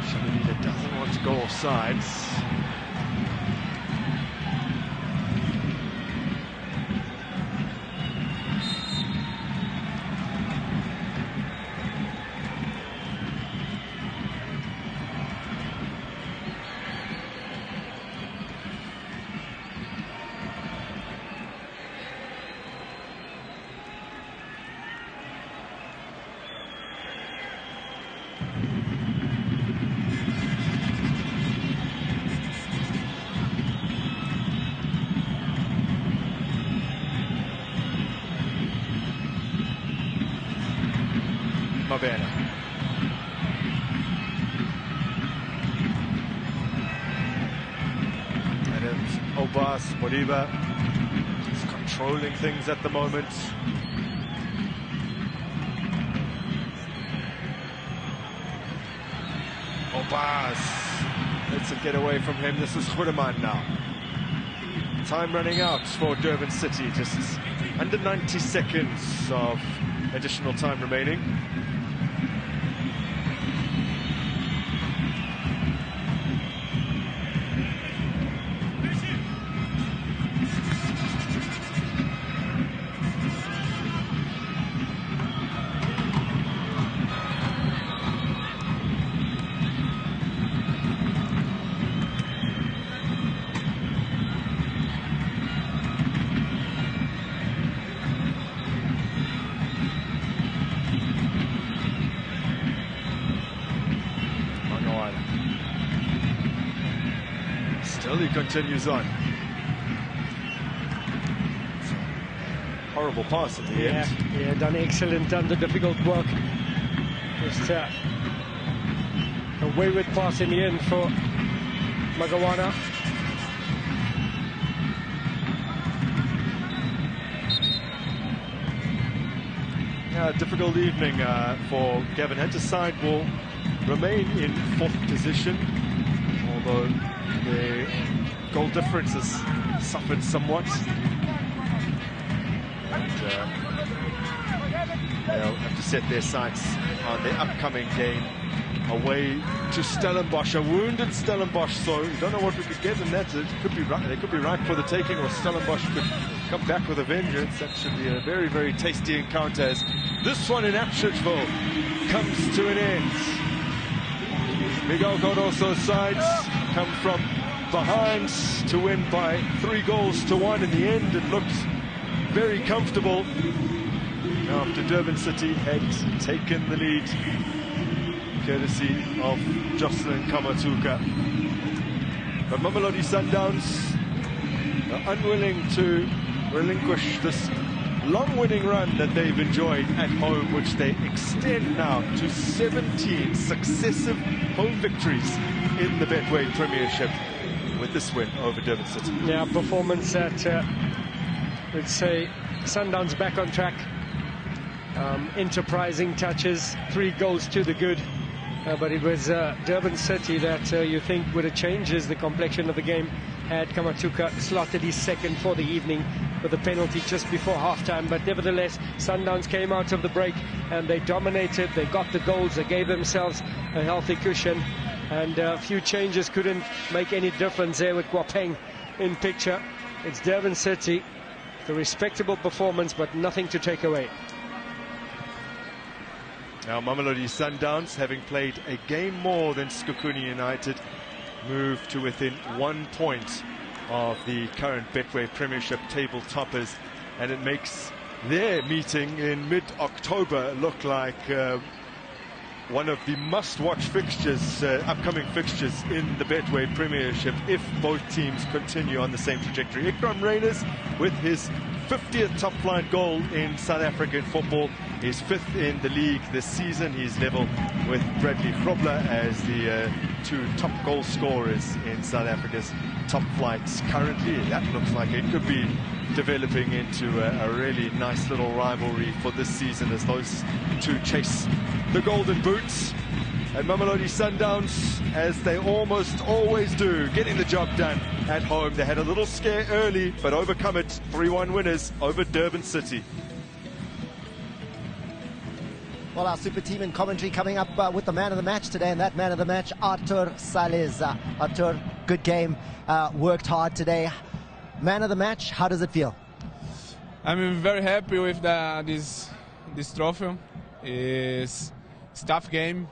Shalulile doesn't want to go off sides. Mabena. And it's Obas, Modiba is controlling things at the moment. Obas lets it get away from him. This is Hudeman now. Time running out for Durban City. Just under 90 seconds of additional time remaining. Still he continues on. Horrible pass at the end. Yeah, done excellent, done the difficult work. Just a wayward pass in the end for Magawana. Yeah, difficult evening for Gavin Hunter's side. Will remain in 4th position, although the goal difference has suffered somewhat. And they'll have to set their sights on the upcoming game away to Stellenbosch. A wounded Stellenbosch, so you don't know what we could get in that. It could be right, they could be right for the taking, or Stellenbosch could come back with a vengeance. That should be a very, very tasty encounter as this one in Apshitville comes to an end. Miguel Cardoso's sides come from behind to win by 3-1. In the end, it looked very comfortable after Durban City had taken the lead, courtesy of Jocelyn Kamatuka. But Mamelodi Sundowns are unwilling to relinquish this long winning run that they've enjoyed at home, which they extend now to 17 successive home victories in the Betway Premiership with this win over Durban City. Yeah, performance that, let's say, Sundowns back on track. Enterprising touches, 3 goals to the good. But it was Durban City that you think would have changed the complexion of the game had Kamatuka slotted his second for the evening with a penalty just before halftime. But nevertheless, Sundowns came out of the break and they dominated. They got the goals. They gave themselves a healthy cushion. And a few changes couldn't make any difference there with Guapeng in picture. It's Durban City, the respectable performance, but nothing to take away. Now Mamelodi Sundowns, having played a game more than Sekhukhune United, moved to within 1 point of the current Betway Premiership table toppers, and it makes their meeting in mid-October look like one of the must-watch fixtures, upcoming fixtures in the Betway Premiership, if both teams continue on the same trajectory. Ikram Reyners with his 50th top-flight goal in South African football, his 5th in the league this season. He's level with Bradley Grobler as the 2 top goal scorers in South Africa's top flights currently. That looks like it could be developing into a really nice little rivalry for this season as those 2 chase the golden boots. And Mamelodi Sundowns, as they almost always do, getting the job done at home. They had a little scare early, but overcome it. 3-1 winners over Durban City. Well, our super team in commentary coming up with the man of the match today, and that man of the match, Arthur Salles. Arthur, good game, worked hard today. Man of the match, how does it feel? I'm very happy with this trophy. It's a tough game,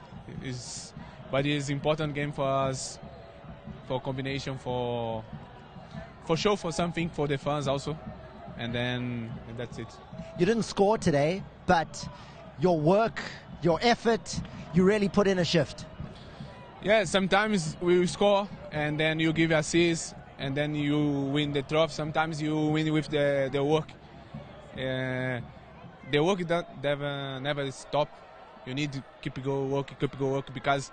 but it's an important game for us, for combination, for show, for something for the fans also, and that's it. You didn't score today, but your work, your effort, you really put in a shift. Yeah, sometimes we score and then you give assists and then you win the trophy. Sometimes you win with the work. The work never stop. You need to keep working, because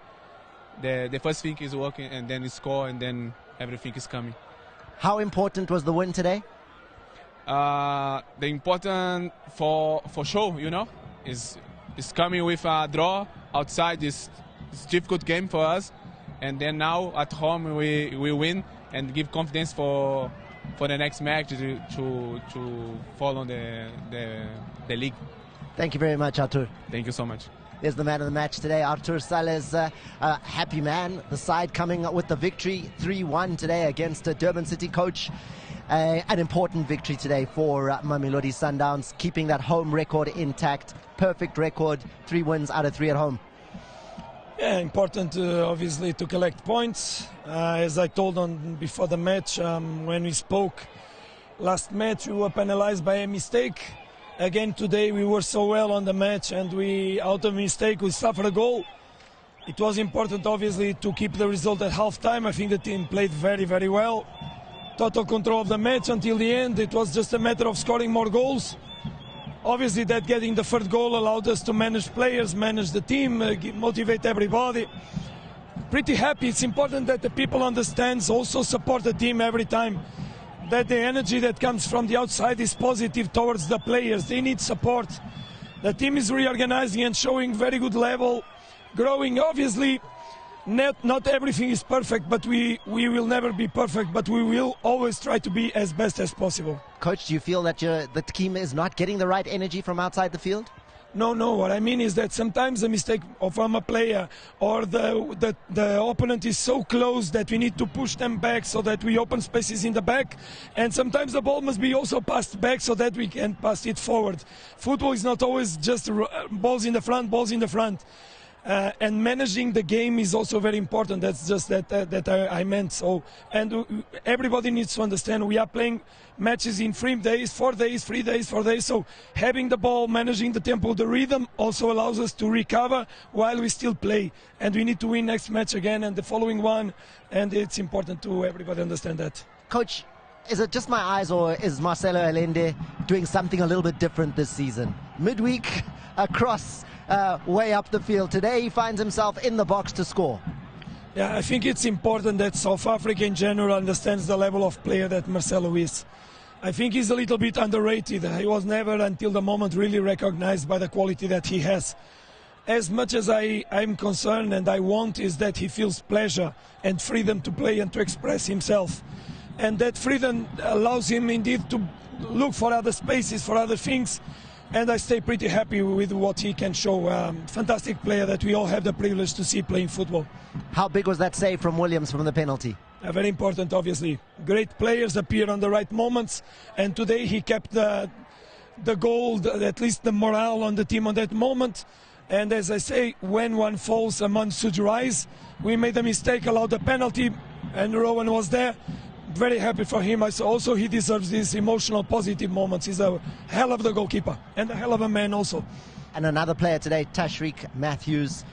the first thing is working, and then you score, and then everything is coming. How important was the win today? The important for show, is coming with a draw outside this difficult game for us, and then now at home we win and give confidence for the next match to follow the league. Thank you very much, Arthur. Thank you so much. There's the man of the match today, Arthur Salles, a happy man. The side coming up with the victory, 3-1 today against Durban City. Coach, an important victory today for Mamelodi Sundowns, keeping that home record intact. Perfect record, 3 wins out of 3 at home. Yeah, important obviously to collect points. As I told before the match, when we spoke last match, we were penalized by a mistake. Again today we were so well on the match, and out of mistake we suffered a goal. It was important obviously to keep the result at half-time. I think the team played very, very well. Total control of the match until the end. It was just a matter of scoring more goals. Obviously that getting the third goal allowed us to manage players, manage the team, motivate everybody. Pretty happy. It's important that the people on the stands also support the team every time. That the energy that comes from the outside is positive towards the players. They need support. The team is reorganizing and showing very good level, growing. Obviously, not everything is perfect, but we will never be perfect, but we will always try to be as best as possible. Coach, do you feel that the team is not getting the right energy from outside the field? No, what I mean is that sometimes a mistake from a player or the opponent is so close that we need to push them back so that we open spaces in the back, and sometimes the ball must be also passed back so that we can pass it forward. Football is not always just balls in the front. And managing the game is also very important. That's just that I meant. So, and everybody needs to understand we are playing matches in 3 days, 4 days, 3 days, 4 days. So having the ball, managing the tempo, the rhythm also allows us to recover while we still play. And we need to win next match again and the following one. And it's important to everybody understand that. Coach, is it just my eyes, or is Marcelo Allende doing something a little bit different this season? Midweek, across way up the field. Today he finds himself in the box to score. Yeah, I think it's important that South Africa in general understands the level of player that Marcelo is. I think he's a little bit underrated. He was never until the moment really recognized by the quality that he has. As much as I'm concerned and I want is that he feels pleasure and freedom to play and to express himself. And that freedom allows him indeed to look for other spaces, for other things. And I stay pretty happy with what he can show. Fantastic player that we all have the privilege to see playing football. How big was that save from Williams from the penalty? Very important, obviously. Great players appear on the right moments, and today he kept the goal, at least the morale on the team on that moment. And as I say, when one falls, a man should rise. We made a mistake, allowed the penalty, and Rowan was there. Very happy for him. Also, he deserves these emotional, positive moments. He's a hell of the goalkeeper and a hell of a man also. And another player today, Tashreeq Matthews,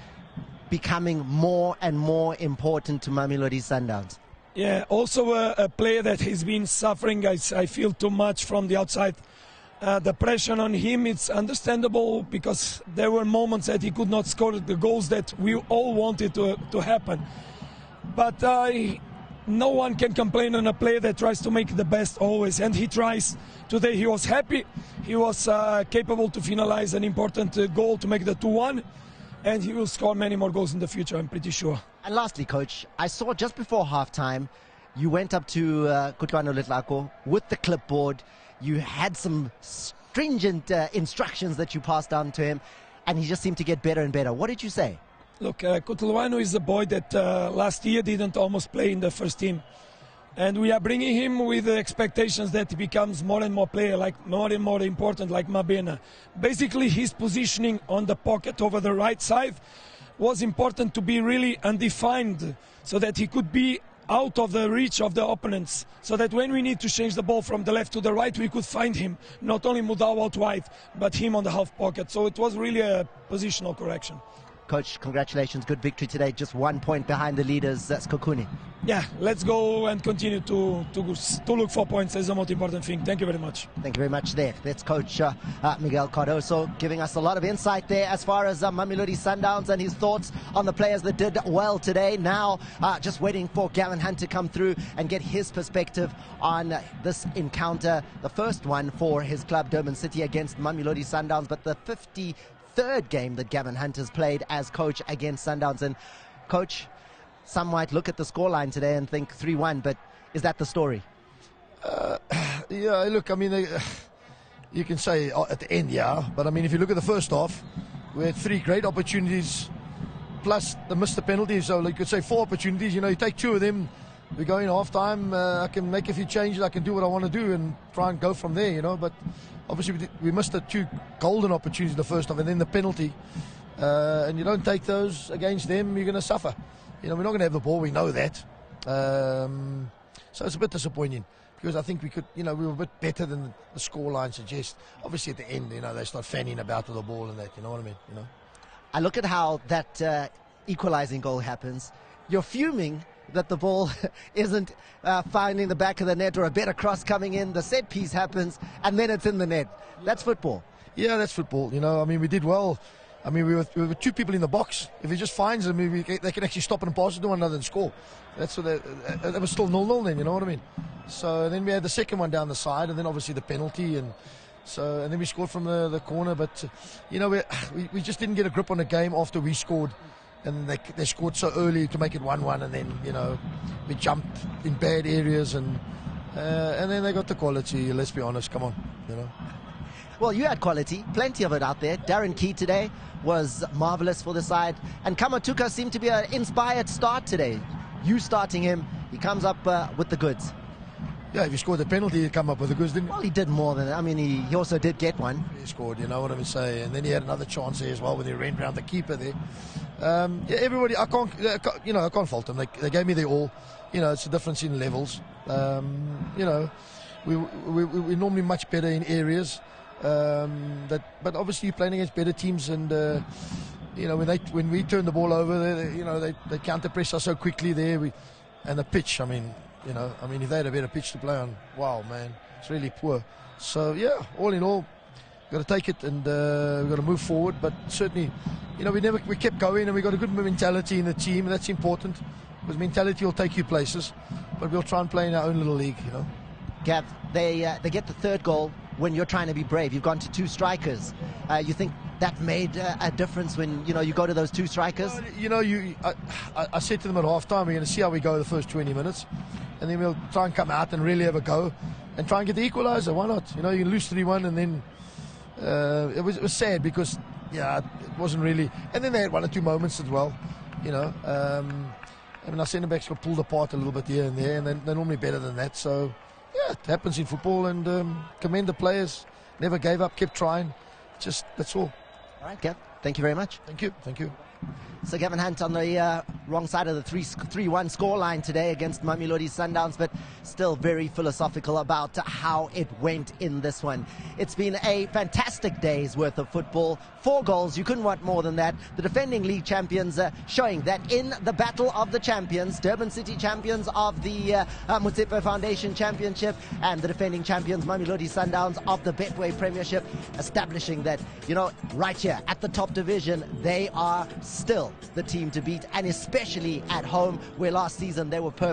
becoming more and more important to Mamelodi Sundowns. Yeah, also a player that has been suffering, I feel, too much from the outside. The pressure on him, it's understandable because there were moments that he could not score the goals that we all wanted to happen. But no one can complain on a player that tries to make the best always, and he tries. Today he was happy, he was capable to finalize an important goal to make the 2-1, and he will score many more goals in the future, I'm pretty sure. And lastly, Coach, I saw just before halftime, you went up to Kutlwano Letlako with the clipboard. You had some stringent instructions that you passed down to him, and he just seemed to get better and better. What did you say? Look, Kutlwano is a boy that last year didn't almost play in the first team. And we are bringing him with the expectations that he becomes more and more player, like more and more important, like Mabena. Basically, his positioning on the pocket over the right side was important to be really undefined, so that he could be out of the reach of the opponents, so that when we need to change the ball from the left to the right, we could find him, not only Mudau out wide, but him on the half pocket. So it was really a positional correction. Coach, congratulations. Good victory today. Just 1 point behind the leaders, Skokuni. Yeah, let's go and continue to look for points. That's the most important thing. Thank you very much. Thank you very much there. That's Coach Miguel Cardoso giving us a lot of insight there as far as Mamelodi Sundowns and his thoughts on the players that did well today. Now, just waiting for Gavin Hunt to come through and get his perspective on this encounter. The first one for his club, Durban City, against Mamelodi Sundowns, but the 53rd game that Gavin Hunt has played as coach against Sundowns. And Coach, some might look at the scoreline today and think 3-1, but is that the story? Yeah, look, I mean, you can say at the end, yeah, but I mean, if you look at the first half, we had 3 great opportunities, plus the missed the penalty, so you could say 4 opportunities. You know, you take 2 of them, we go in half time, I can make a few changes, I can do what I want to do and try and go from there, you know, but obviously we missed the 2 golden opportunities in the first half and then the penalty, and you don't take those against them, you're going to suffer. You know, we're not going to have the ball, we know that. So it's a bit disappointing because I think we could, you know, we were a bit better than the scoreline suggests. Obviously at the end, you know, they start fanning about with the ball and that, you know what I mean, you know. I look at how that equalizing goal happens. You're fuming that the ball isn't finding the back of the net or a better cross coming in. The set piece happens and then it's in the net. That's football. Yeah, that's football. You know, I mean, we did well. I mean, we were 2 people in the box. If he just finds them, they can actually stop and pass it to one another and score. That's what that was still 0-0 then, you know what I mean? So then we had the second one down the side, and then obviously the penalty, and then we scored from the corner. But you know, we just didn't get a grip on the game after we scored, and they scored so early to make it 1-1, and then you know we jumped in bad areas, and then they got the quality. Let's be honest, come on, you know. Well, you had quality, plenty of it out there. Darren Key today was marvelous for the side. And Kamatuka seemed to be an inspired start today. You starting him, he comes up with the goods. Yeah, if he scored the penalty, he'd come up with the goods, didn't he? Well, he did more than that. I mean, he also did get one. He scored, you know what I'm saying. And then he had another chance there as well when he ran round the keeper there. Yeah, everybody, I can't fault them. They gave me their all. You know, it's a difference in levels. You know, we're normally much better in areas. But obviously you're playing against better teams, and you know, when we turn the ball over, they counter press us so quickly there. And the pitch, I mean, if they had a better pitch to play on, wow, man, it's really poor. So yeah, all in all, we've got to take it, and we've got to move forward. But certainly, you know, we kept going, and we got a good mentality in the team, and that's important, because mentality will take you places. But we'll try and play in our own little league, you know. Gav, they get the third goal when you're trying to be brave. You've gone to two strikers. You think that made a difference when, you know, you go to those two strikers? You know, I said to them at half-time, we're going to see how we go the first 20 minutes, and then we'll try and come out and really have a go and try and get the equaliser. Why not? You know, you lose 3-1, and then it was sad because, yeah, it wasn't really. And then they had one or two moments as well, you know. I mean, our centre-backs got pulled apart a little bit here and there, and they're normally better than that. So, yeah, it happens in football, and commend the players. Never gave up, kept trying. Just, that's all. All right, Gav, thank you very much. Thank you. So Gavin Hunt on the wrong side of the 3-1 scoreline today against Mamelodi Sundowns, but still very philosophical about how it went in this one. It's been a fantastic day's worth of football. 4 goals, you couldn't want more than that. The defending league champions showing that in the battle of the champions, Durban City champions of the Motsepe Foundation Championship, and the defending champions Mamelodi Sundowns of the Betway Premiership, establishing that, you know, right here at the top division, they are still the team to beat, and especially at home, where last season they were perfect.